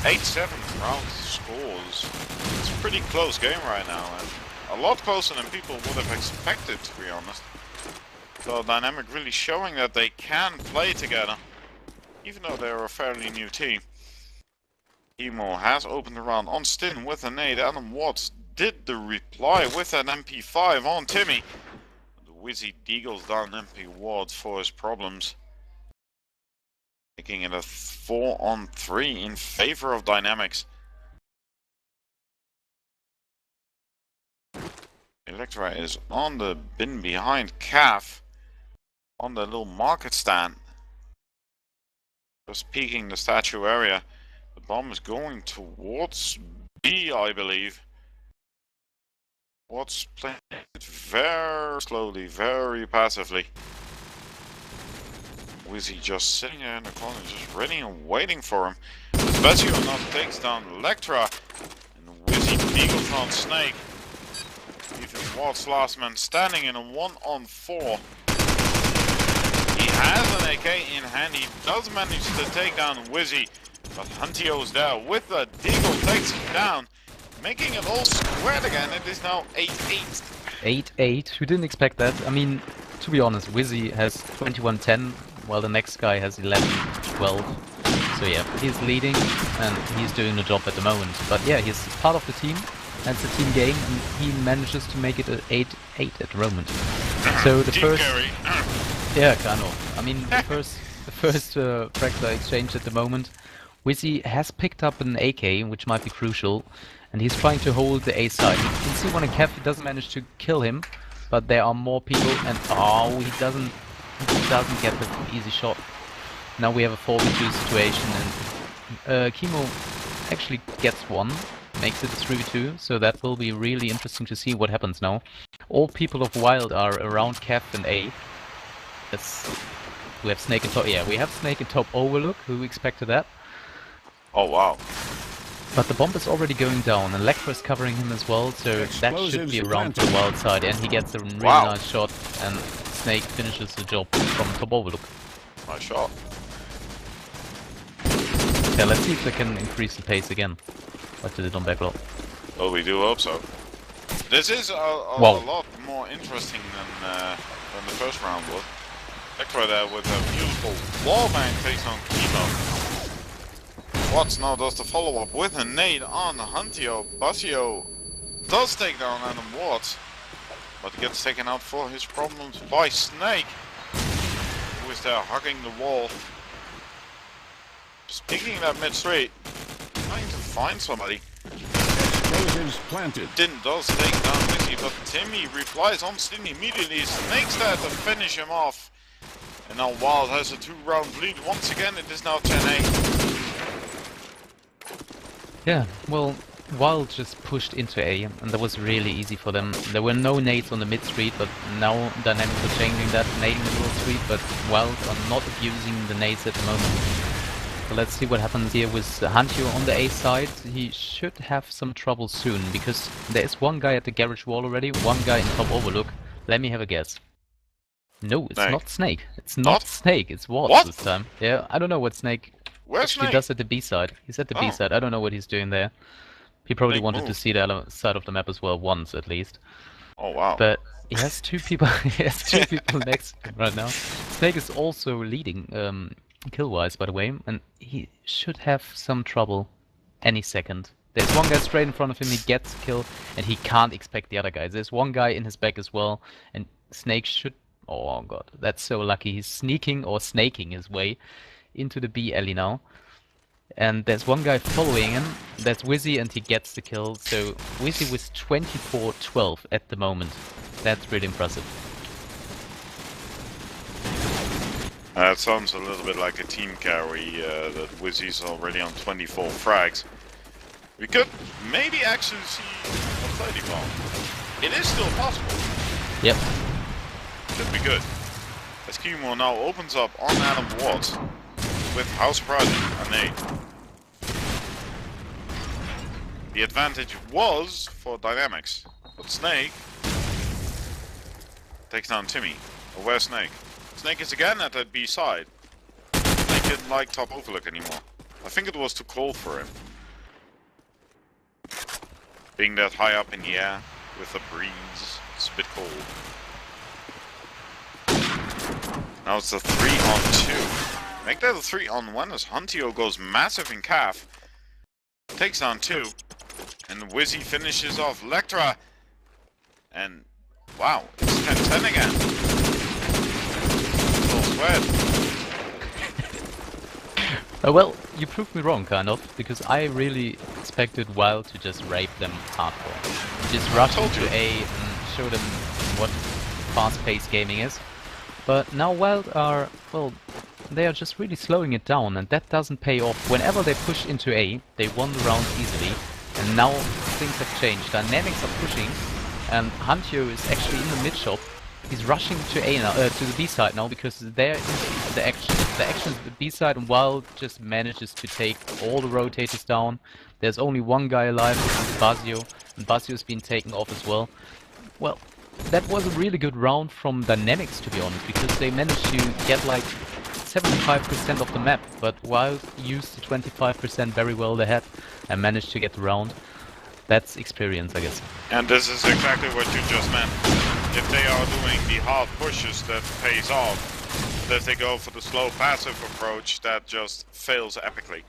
8-7 round scores. It's a pretty close game right now, and a lot closer than people would have expected, to be honest. So Dynamic really showing that they can play together, even though they're a fairly new team. Emo has opened the round on Stin with a nade. Adam Watts did the reply with an MP5 on Timmy. The Wizzy deagles down MP Watts for his problems, making it a 4-on-3 in favor of Dynamics. Electra is on the bin behind Cav on the little market stand, just peeking the statue area. The bomb is going towards B, I believe. Watts playing it very slowly, very passively. Wizzy just sitting there in the corner, just ready and waiting for him. Besio now takes down Electra, and Wizzy deagles on Snake. Even Watts last man standing in a 1-on-4. He has an AK in hand, he does manage to take down Wizzy, but Huntio's there with the deagle, takes him down, making it all squared again. It is now 8-8. 8-8, who didn't expect that? I mean, to be honest, Wizzy has 21-10, while the next guy has 11-12. So yeah, he's leading and he's doing the job at the moment. But yeah, he's part of the team, and it's a team game, and he manages to make it an 8-8 at the moment. So the first... Yeah, kind of. I mean, the first fractal exchange at the moment, Wizzy has picked up an AK, which might be crucial, and he's trying to hold the A side. You can see one in Kev, he doesn't manage to kill him, but there are more people, and oh, he doesn't get the easy shot. Now we have a 4v2 situation, and Chemo actually gets one, makes it a 3v2, so that will be really interesting to see what happens now. All people of Wild are around Kev and A. We have Snake in top. Yeah, we have Snake in top overlook. Who expected that? Oh wow! But the bomb is already going down. Electra is covering him as well, so that should be around the Wild side. And he gets a really nice shot, and Snake finishes the job from top overlook. Nice shot. Yeah, let's see if they can increase the pace again, like they did on backlog. Well, we do hope so. This is a lot more interesting than the first round was. Electra there with a beautiful wallbang takes on Chemo. Watts now does the follow-up with a nade on Huntio. Basio does take down Adam Watts, but gets taken out for his problems by Snake, who is there hugging the wall. Just picking that mid-straight, trying to find somebody. Explosives planted. Din does take down Wizzy, but Timmy replies on Stin immediately. Snake's there to finish him off. And now Wild has a 2-round lead. Once again, it is now 10-8. Yeah, well, Wild just pushed into A, and that was really easy for them. There were no nades on the mid street, but now Dynamics are changing that, nading the middle street, but Wild are not abusing the nades at the moment. So let's see what happens here with Huntio on the A side. He should have some trouble soon, because there is one guy at the garage wall already, one guy in top overlook. Let me have a guess. No, it's not Snake. It's not Snake, it's Watts this time. Yeah, I don't know what Snake actually does at the B side. He's at the B side. I don't know what he's doing there. He probably wanted to see the other side of the map as well, once at least. Oh wow. But he has two people next to him right now. Snake is also leading kill-wise, by the way, and he should have some trouble any second. There's one guy straight in front of him, he gets a kill, and he can't expect the other guys. There's one guy in his back as well, and Snake should... Oh god, that's so lucky. He's sneaking or snaking his way into the B alley now. And there's one guy following him, that's Wizzy, and he gets the kill. So Wizzy with 24-12 at the moment. That's really impressive. It sounds a little bit like a team carry that Wizzy's already on 24 frags. We could maybe actually see a 30 bomb. It is still possible. Yep. Could be good. As Kimo now opens up on Adam Watts with House Project and nade. The advantage was for DynamiX, but Snake takes down Timmy. Or where's Snake? Snake is again at that B side. Snake didn't like top overlook anymore. I think it was too cold for him. Being that high up in the air with the breeze, it's a bit cold. Now it's a 3-on-2. Make that a 3-on-1 as Huntio goes massive in calf. Takes down 2. And Wizzy finishes off Lectra. And wow, it's 10-10 again. Full sweat. Well, you proved me wrong, kind of, because I really expected WILD to just rape them hardcore. Just rush into A and show them what fast-paced gaming is. But now WILD are, well, they are just really slowing it down, and that doesn't pay off. Whenever they push into A, they won the round easily, and now things have changed. DynamiX are pushing, and Huntio is actually in the mid shop. He's rushing to A now, to the B side now, because there is the action. The action is the B side, and WILD just manages to take all the rotators down. There's only one guy alive, which is Basio, and Basio's been taken off as well. Well, that was a really good round from DynamiX, to be honest, because they managed to get like 75% of the map, but WILD used the 25% very well they had and managed to get the round. That's experience, I guess. And this is exactly what you just meant. If they are doing the hard pushes, that pays off. But if they go for the slow passive approach, that just fails epically.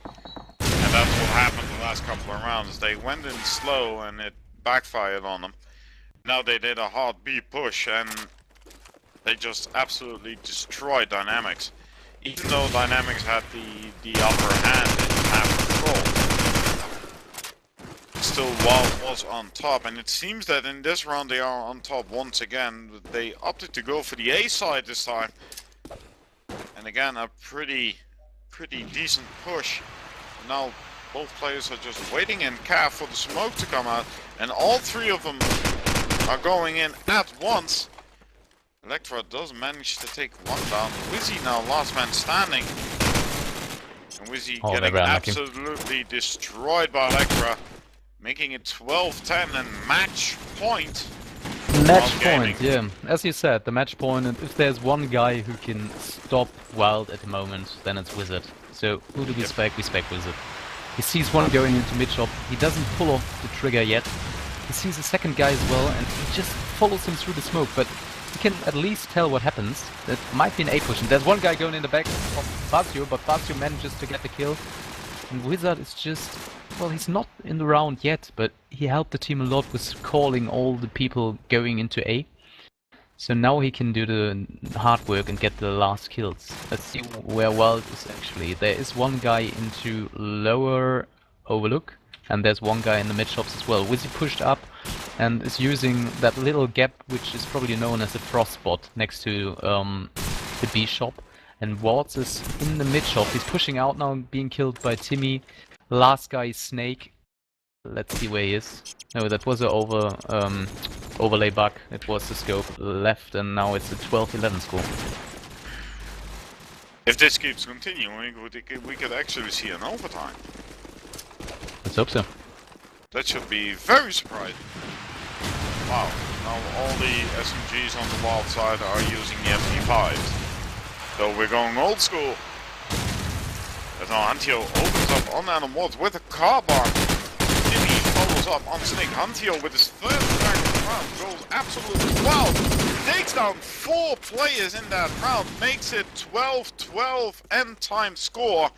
And that's what happened the last couple of rounds. They went in slow and it backfired on them. Now they did a hard B push and they just absolutely destroyed DynamiX. Even though DynamiX had the upper hand and had control. Still, WILD was on top, and it seems that in this round they are on top once again. They opted to go for the A side this time. And again, a pretty decent push. Now both players are just waiting in calf for the smoke to come out, and all three of them are going in at once. Electra does manage to take one down. Wizzy now last man standing. And Wizzy getting absolutely destroyed by Electra. Making it 12-10 and match point. Match point, yeah. As you said, the match point, and if there's one guy who can stop WILD at the moment, then it's Wizard. So who do we spec? We spec Wizard. He sees one going into mid shop, he doesn't pull off the trigger yet. He sees the second guy as well, and he just follows him through the smoke, but you can at least tell what happens. That might be an A push, and there's one guy going in the back of Basio, but Basio manages to get the kill. And Wizard is just, well, he's not in the round yet, but he helped the team a lot with calling all the people going into A. So now he can do the hard work and get the last kills. Let's see where WILD is actually. There is one guy into lower overlook, and there's one guy in the mid shops as well. Wizzy pushed up and is using that little gap, which is probably known as a frost spot next to the B shop. And Wards is in the mid shop. He's pushing out now, being killed by Timmy. Last guy is Snake. Let's see where he is. No, that was an overlay bug. It was the scope left, and now it's a 12-11 score. If this keeps continuing, we could actually see an overtime. Let's hope so. That should be very surprising. Wow, now all the SMGs on the WILD side are using the MP5s. So we're going old school. As now Huntio opens up on Adam Watts with a car bomb. Jimmy follows up on Snake. Huntio with his first attack of the round goes absolutely wild. Takes down 4 players in that round. Makes it 12-12 end time score.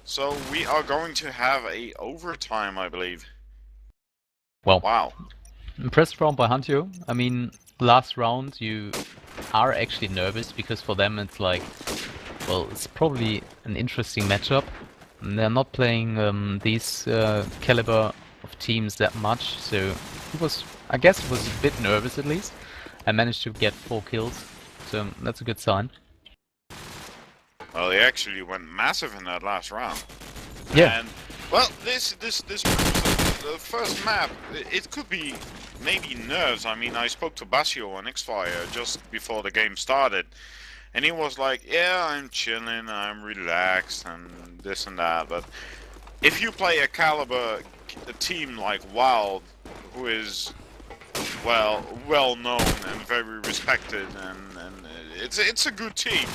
So we are going to have a overtime, I believe. Well, wow. Impressive round by Huntio. I mean, last round you are actually nervous because for them it's like, well, it's probably an interesting matchup. And they're not playing these caliber of teams that much, so he was, I guess he was a bit nervous at least. I managed to get 4 kills, so that's a good sign. Well, they actually went massive in that last round. Yeah. And well, this the first map. It could be maybe nerves. I mean, I spoke to Basio on Xfire just before the game started, and he was like, "Yeah, I'm chilling, I'm relaxed, and this and that." But if you play a team like Wild, who is well known and very respected, and it's a good team,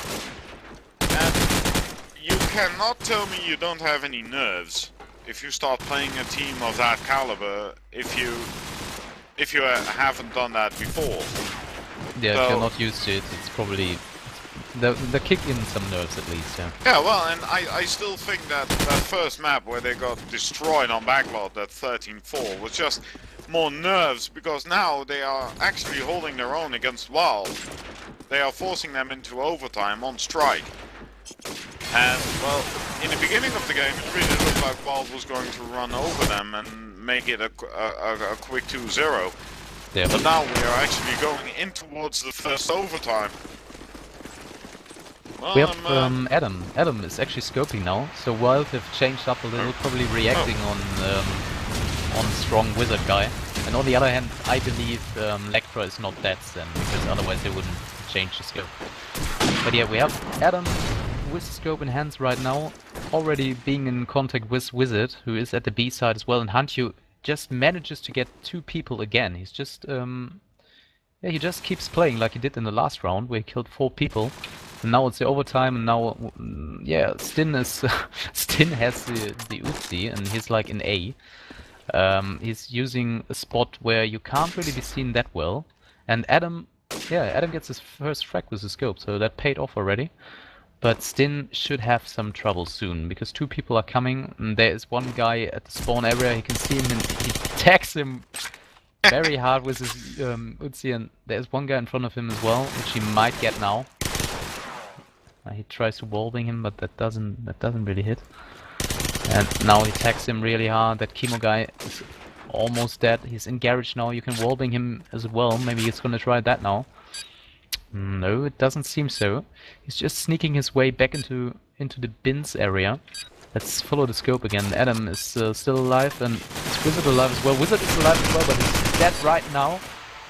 and you cannot tell me you don't have any nerves if you start playing a team of that caliber. If you haven't done that before. Yeah, So, if you're not used to it, it's probably the kick in some nerves at least. Yeah. yeah, well, and I still think that first map where they got destroyed on backlot, that 13-4, was just more nerves, because now they are actually holding their own against Wild. They are forcing them into overtime on strike. And, well, in the beginning of the game, it really looked like Wild was going to run over them and make it a quick 2-0. Yeah. But now we are actually going in towards the first overtime. Well, We have Adam. Adam is actually scoping now, so Wild have changed up a little, probably reacting on strong wizard guy. And on the other hand, I believe Lectra is not dead then, because otherwise they wouldn't change the scope. But yeah, we have Adam with scope in hands right now, already being in contact with Wizard, who is at the B side as well, and Hantyu just manages to get 2 people again. He's just yeah, he just keeps playing like he did in the last round, where he killed 4 people. And now it's the overtime, and now yeah, Stin is Stin has the Uzi, and he's like in A. He's using a spot where you can't really be seen that well, and Adam gets his first frag with the scope, so that paid off already. But Stin should have some trouble soon, because 2 people are coming, and there is one guy at the spawn area, he can see him, and he tags him very hard with his Uzi, and there's one guy in front of him as well, which he might get now. He tries to wallbang him, but that doesn't really hit. And now he tags him really hard. That chemo guy is almost dead. He's in garage now. You can wallbang him as well. Maybe he's gonna try that now. No, it doesn't seem so. He's just sneaking his way back into the bins area. Let's follow the scope again. Adam is still alive, and is Wizard alive as well. Wizard is alive as well, but he's dead right now.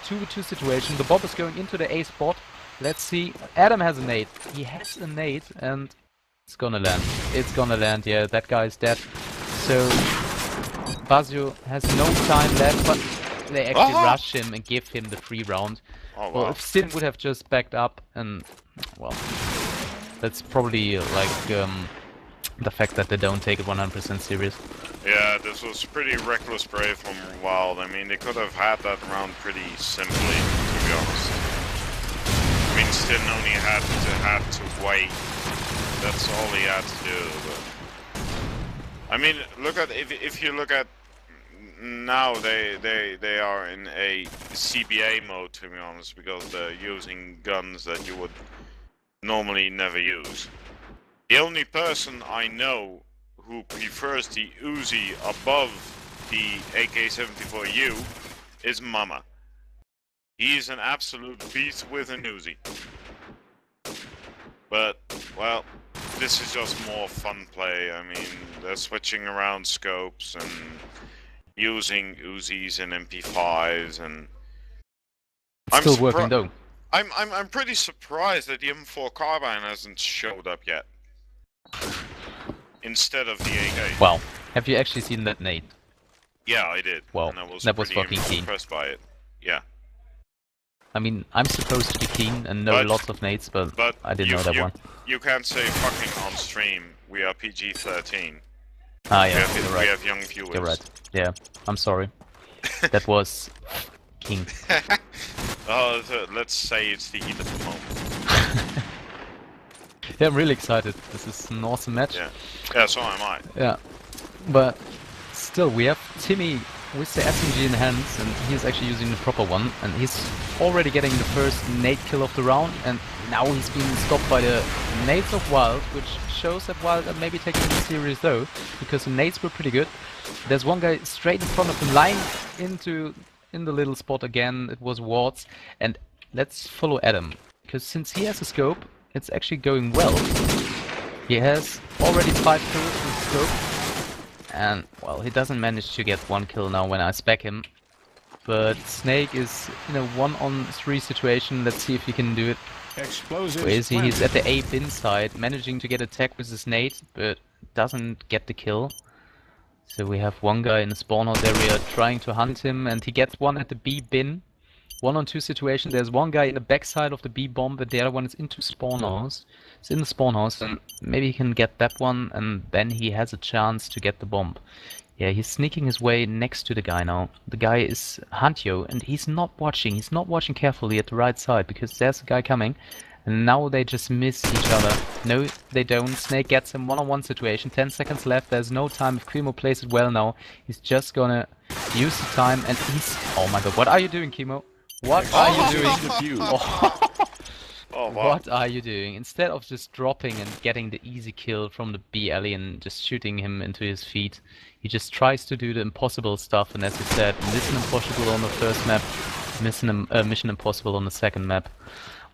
2v2 situation. The bomb is going into the A spot. Let's see. Adam has a nade. He has a nade, and it's gonna land. It's gonna land. Yeah, that guy is dead. So Basio has no time left, but they actually rush him and give him the free round. Oh, wow. Well, if Sin would have just backed up, and well, that's probably like the fact that they don't take it 100% serious. Yeah, this was pretty reckless play from Wild. I mean, they could have had that round pretty simply, to be honest. I mean, Stin only had to wait. That's all he had to do. But I mean, look at if you look at now, they are in a CBA mode, to be honest, because they're using guns that you would normally never use. The only person I know who prefers the Uzi above the AK-74U is Mama. He's an absolute beast with an Uzi. But, well, this is just more fun play. I mean, they're switching around scopes and using Uzis and MP5s, and It's still working though. I'm pretty surprised that the M4 carbine hasn't showed up yet instead of the AK. Wow, have you actually seen that nade? Yeah, I did. Wow, and I was that was pretty fucking keen. impressed by it. Yeah. I mean, I'm supposed to be keen and know lots of nades, but I didn't know that one. You can't say fucking on stream. We are PG-13. Ah yeah, you're right. We have young viewers. You're right. Yeah, I'm sorry. That was king. Oh, let's say it's the heat of the moment. Yeah, I'm really excited. This is an awesome match. Yeah, so am I. Yeah, but still, we have Timmy with the SMG in hands, and he's actually using the proper one, and he's already getting the first nade kill of the round, and now he's being stopped by the nades of Wild, which shows that Wild are maybe taking it serious though, because the nades were pretty good. There's one guy straight in front of him, lying in the little spot again. It was Wards, and let's follow Adam. Because since he has a scope, it's actually going well. He has already 5 kills with scope. And, well, he doesn't manage to get 1 kill now when I spec him. But Snake is in a 1-on-3 situation. Let's see if he can do it. Explosives Where is he? He's planted. at the A bin side, managing to get attack with his nade, but doesn't get the kill. So we have one guy in the spawn house area trying to hunt him, and he gets one at the B bin. 1-on-2 situation. There's one guy in the backside of the B bomb, but the other one is into spawn house. It's in the spawn house, and maybe he can get that one, and then he has a chance to get the bomb. Yeah, he's sneaking his way next to the guy now. The guy is Hantyo, and he's not watching. He's not watching carefully at the right side, because there's a guy coming. And now they just miss each other. No, they don't. Snake gets him 1-on-1 situation. 10 seconds left. There's no time. If Kimo plays it well now, he's just gonna use the time, and he's... Oh my god, what are you doing, Kimo? What are you doing? Defused. Oh, wow. What are you doing? Instead of just dropping and getting the easy kill from the B alley and just shooting him into his feet, he just tries to do the impossible stuff, and as you said, Mission Impossible on the first map, Mission Impossible on the second map.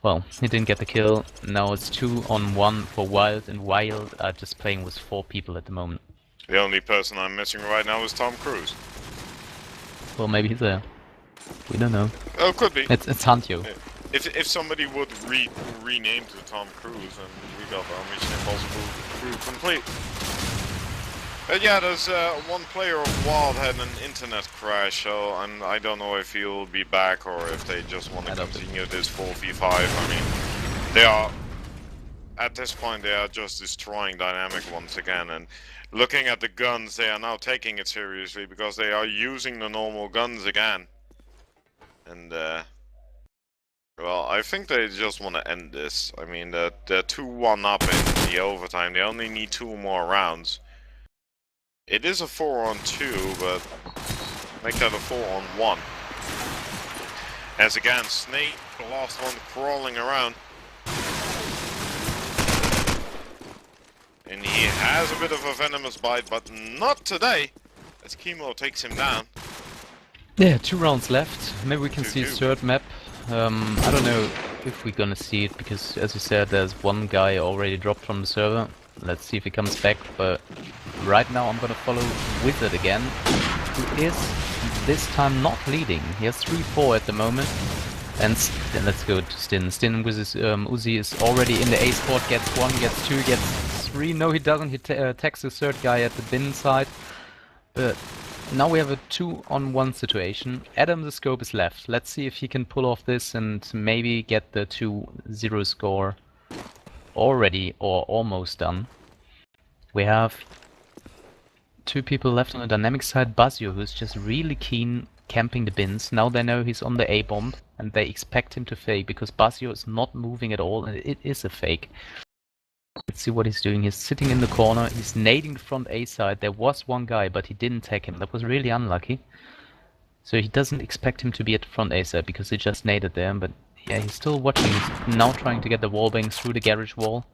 Well, he didn't get the kill. Now it's 2-on-1 for Wild, and Wild are just playing with 4 people at the moment. The only person I'm missing right now is Tom Cruise. Well, maybe he's there. We don't know. Oh, could be. It's Hantyo. Yeah. If somebody would rename to Tom Cruise, and we got our Mission Impossible crew complete. But yeah, there's one player of Wild had an internet crash, so I don't know if he'll be back or if they just want to continue this 4v5. I mean, they are, at this point, they are just destroying Dynamic once again, and looking at the guns, they are now taking it seriously because they are using the normal guns again. And well, I think they just want to end this. I mean, they're 2-1 up in the overtime. They only need 2 more rounds. It is a 4-on-2, but make that a 4-on-1. As again, Snake, the last one, crawling around. And he has a bit of a venomous bite, but not today, as Kimo takes him down. Yeah, 2 rounds left. Maybe we can see his 3rd map. I don't know if we're gonna see it, because as you said, there's one guy already dropped from the server. Let's see if he comes back, but right now I'm gonna follow Wizard again, who is this time not leading. He has 3-4 at the moment. And then let's go to Stin. Stin with his Uzi is already in the A spot, gets 1, gets 2, gets 3. No, he doesn't. He attacks the 3rd guy at the bin side. But now we have a 2-on-1 situation. Adam the scope is left. Let's see if he can pull off this and maybe get the 2-0 score already or almost done. We have 2 people left on the Dynamic side. Basio, who's just really keen camping the bins. Now they know he's on the A bomb and they expect him to fake because Basio is not moving at all and it is a fake. Let's see what he's doing. He's sitting in the corner. He's nading the front A side. There was one guy, but he didn't tag him. That was really unlucky. So he doesn't expect him to be at the front A side because he just naded there. But yeah, he's still watching. He's now trying to get the wallbang through the garage wall.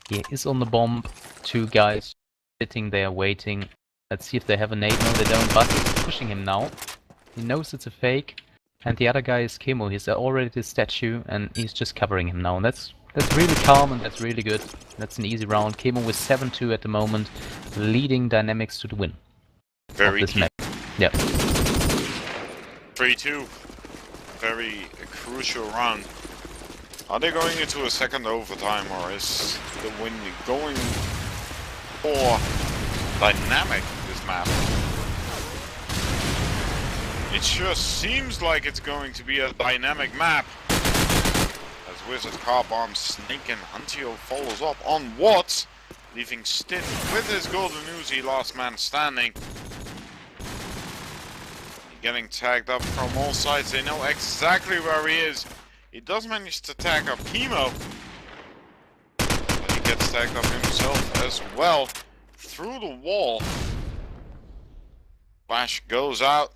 He is on the bomb. 2 guys sitting there waiting. Let's see if they have a nade. No, they don't. Basio's pushing him now. He knows it's a fake. And the other guy is Kimo. He's already the statue and he's just covering him now. And that's really calm and that's really good. That's an easy round. Kimo with 7-2 at the moment, leading Dynamics to the win. Very of this match. Yeah. 3-2. Very crucial round. Are they going into a second overtime, or is the win going for Dynamic this map? It sure seems like it's going to be a dynamic map. As Wizard car bomb Snake and Huntio follows up on Watts, leaving Stin with his golden Uzi, last man standing. Getting tagged up from all sides. They know exactly where he is. He does manage to tag up Kimo, but he gets tagged up himself as well through the wall. Flash goes out.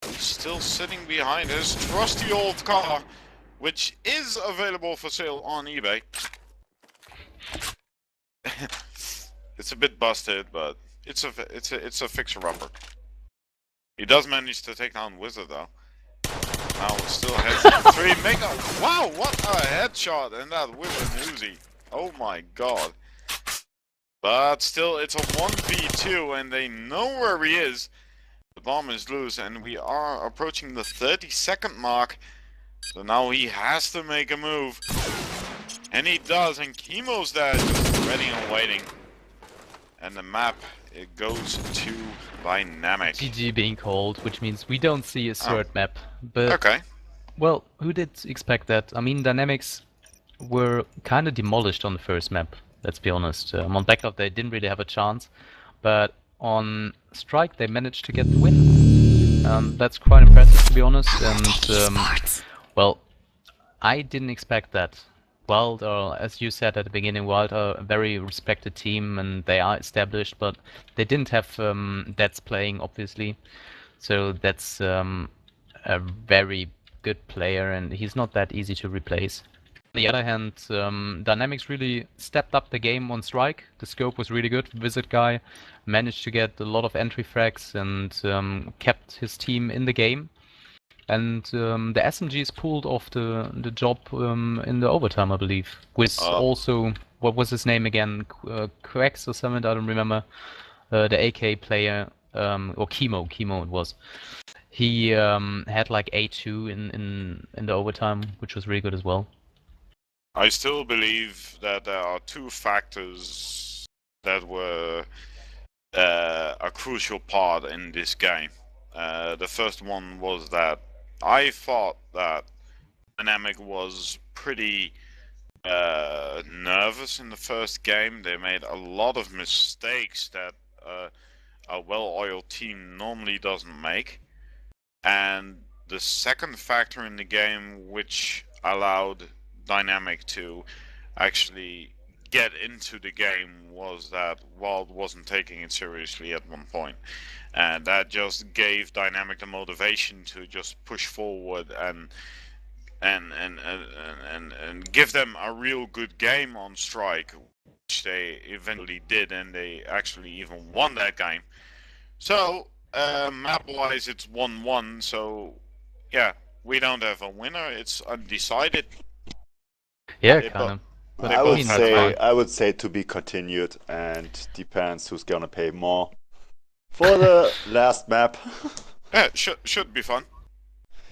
He's still sitting behind his trusty old car, which is available for sale on eBay. It's a bit busted, but it's a fixer-upper. He does manage to take down Wizard though. Now it still has 3 mega. Wow, what a headshot and that with an Uzi. Oh my god. But still, it's a 1v2 and they know where he is. The bomb is loose and we are approaching the 30-second mark. So now he has to make a move. And he does, and Chemo's there just ready and waiting. And the map, it goes to Dynamic. GG being called, which means we don't see a third map. But, Okay. well, who did expect that? I mean, Dynamics were kind of demolished on the first map, let's be honest. On Backup they didn't really have a chance, but on Strike they managed to get the win. That's quite impressive, to be honest, and well, I didn't expect that. Wild, as you said at the beginning, Wild are a very respected team and they are established, but they didn't have Dets playing, obviously. So that's a very good player and he's not that easy to replace. On the other hand, Dynamics really stepped up the game on Strike. The scope was really good. Wizard guy managed to get a lot of entry frags and kept his team in the game. And the SMGs pulled off the job in the overtime, I believe. With also, what was his name again? Quex or something, I don't remember. The AK player, or Chemo it was. He had like A2 in the overtime, which was really good as well. I still believe that there are 2 factors that were a crucial part in this game. The first one was that I thought that Dynamic was pretty nervous in the first game. They made a lot of mistakes that a well-oiled team normally doesn't make. And the second factor in the game which allowed Dynamic to actually get into the game was that Wild wasn't taking it seriously at one point. And that just gave Dynamic the motivation to just push forward and give them a real good game on Strike, which they eventually did, and they actually even won that game. So map-wise it's 1-1, so yeah, we don't have a winner, it's undecided. Yeah, kind of. But I would say to be continued, and depends who's gonna pay more for the last map. Yeah, should be fun.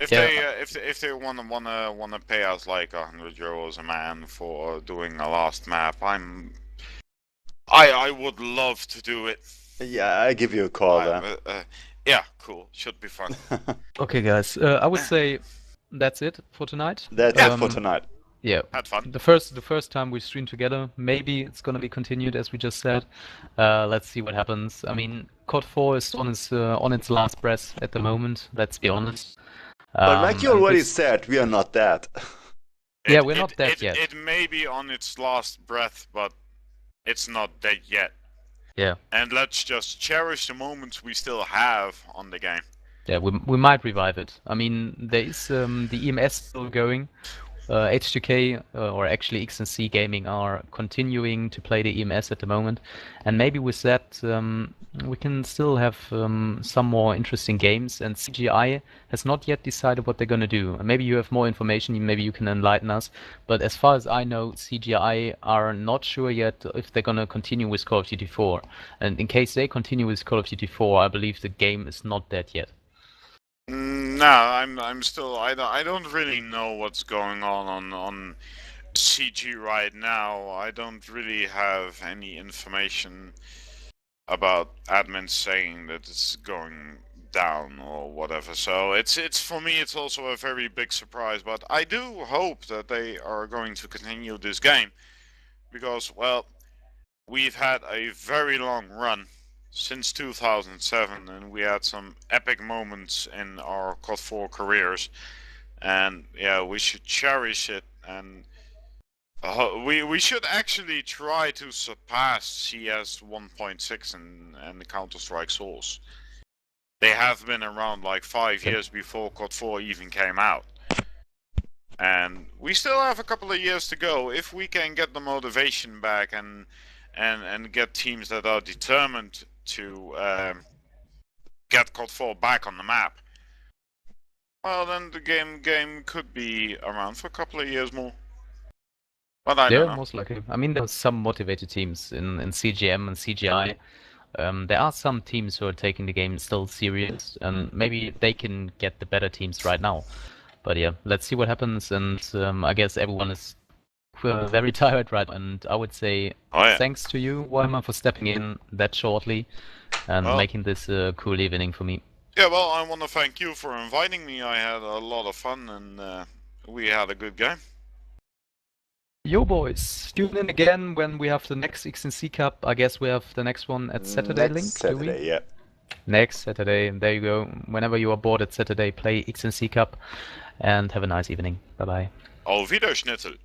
If they wanna pay us like 100 euros a man for doing a last map, I would love to do it. Yeah, I give you a call there. Yeah, cool. Should be fun. Okay, guys. I would say that's it for tonight. That's it for tonight. Yeah, had fun. The first time we streamed together. Maybe it's gonna be continued, as we just said. Let's see what happens. I mean, COD 4 is on its last breath at the moment. Let's be honest. But like you already said, we are not dead. Yeah, we're not dead yet. It may be on its last breath, but it's not dead yet. Yeah. And let's just cherish the moments we still have on the game. Yeah, we might revive it. I mean, there is the EMS still going. H2K, or actually XNC Gaming, are continuing to play the EMS at the moment, and maybe with that we can still have some more interesting games. And CGI has not yet decided what they're gonna do. Maybe you have more information, maybe you can enlighten us. But as far as I know, CGI are not sure yet if they're gonna continue with Call of Duty 4. And in case they continue with Call of Duty 4, I believe the game is not dead yet. No, I'm still. I don't really know what's going on CG right now. I don't really have any information about admins saying that it's going down or whatever. So it's for me, it's also a very big surprise. But I do hope that they are going to continue this game because, well, we've had a very long run since 2007, and we had some epic moments in our COD 4 careers, and yeah, we should cherish it, and we should actually try to surpass CS 1.6 and the Counter-Strike Source. They have been around like 5 years before COD 4 even came out, and we still have a couple of years to go if we can get the motivation back and get teams that are determined to get COD 4 back on the map. well, then the game could be around for a couple of years more. But I Yeah, don't know. most likely. I mean, there's some motivated teams in CGM and CGI. There are some teams who are taking the game still serious, and maybe they can get the better teams right now. But yeah, let's see what happens, and I guess everyone is very tired right now, and I would say Oh yeah. thanks to you, Warhammer, for stepping in that shortly and Well, making this a cool evening for me. yeah, well, I want to thank you for inviting me. I had a lot of fun, and we had a good game. Yo boys, tune in again when we have the next XNC Cup. I guess we have the next one at Saturday, Next Link, do we? Saturday, yeah. Next Saturday, and there you go. Whenever you are bored at Saturday, play XNC Cup, and have a nice evening. Bye bye. Auf Wiederschnitzel.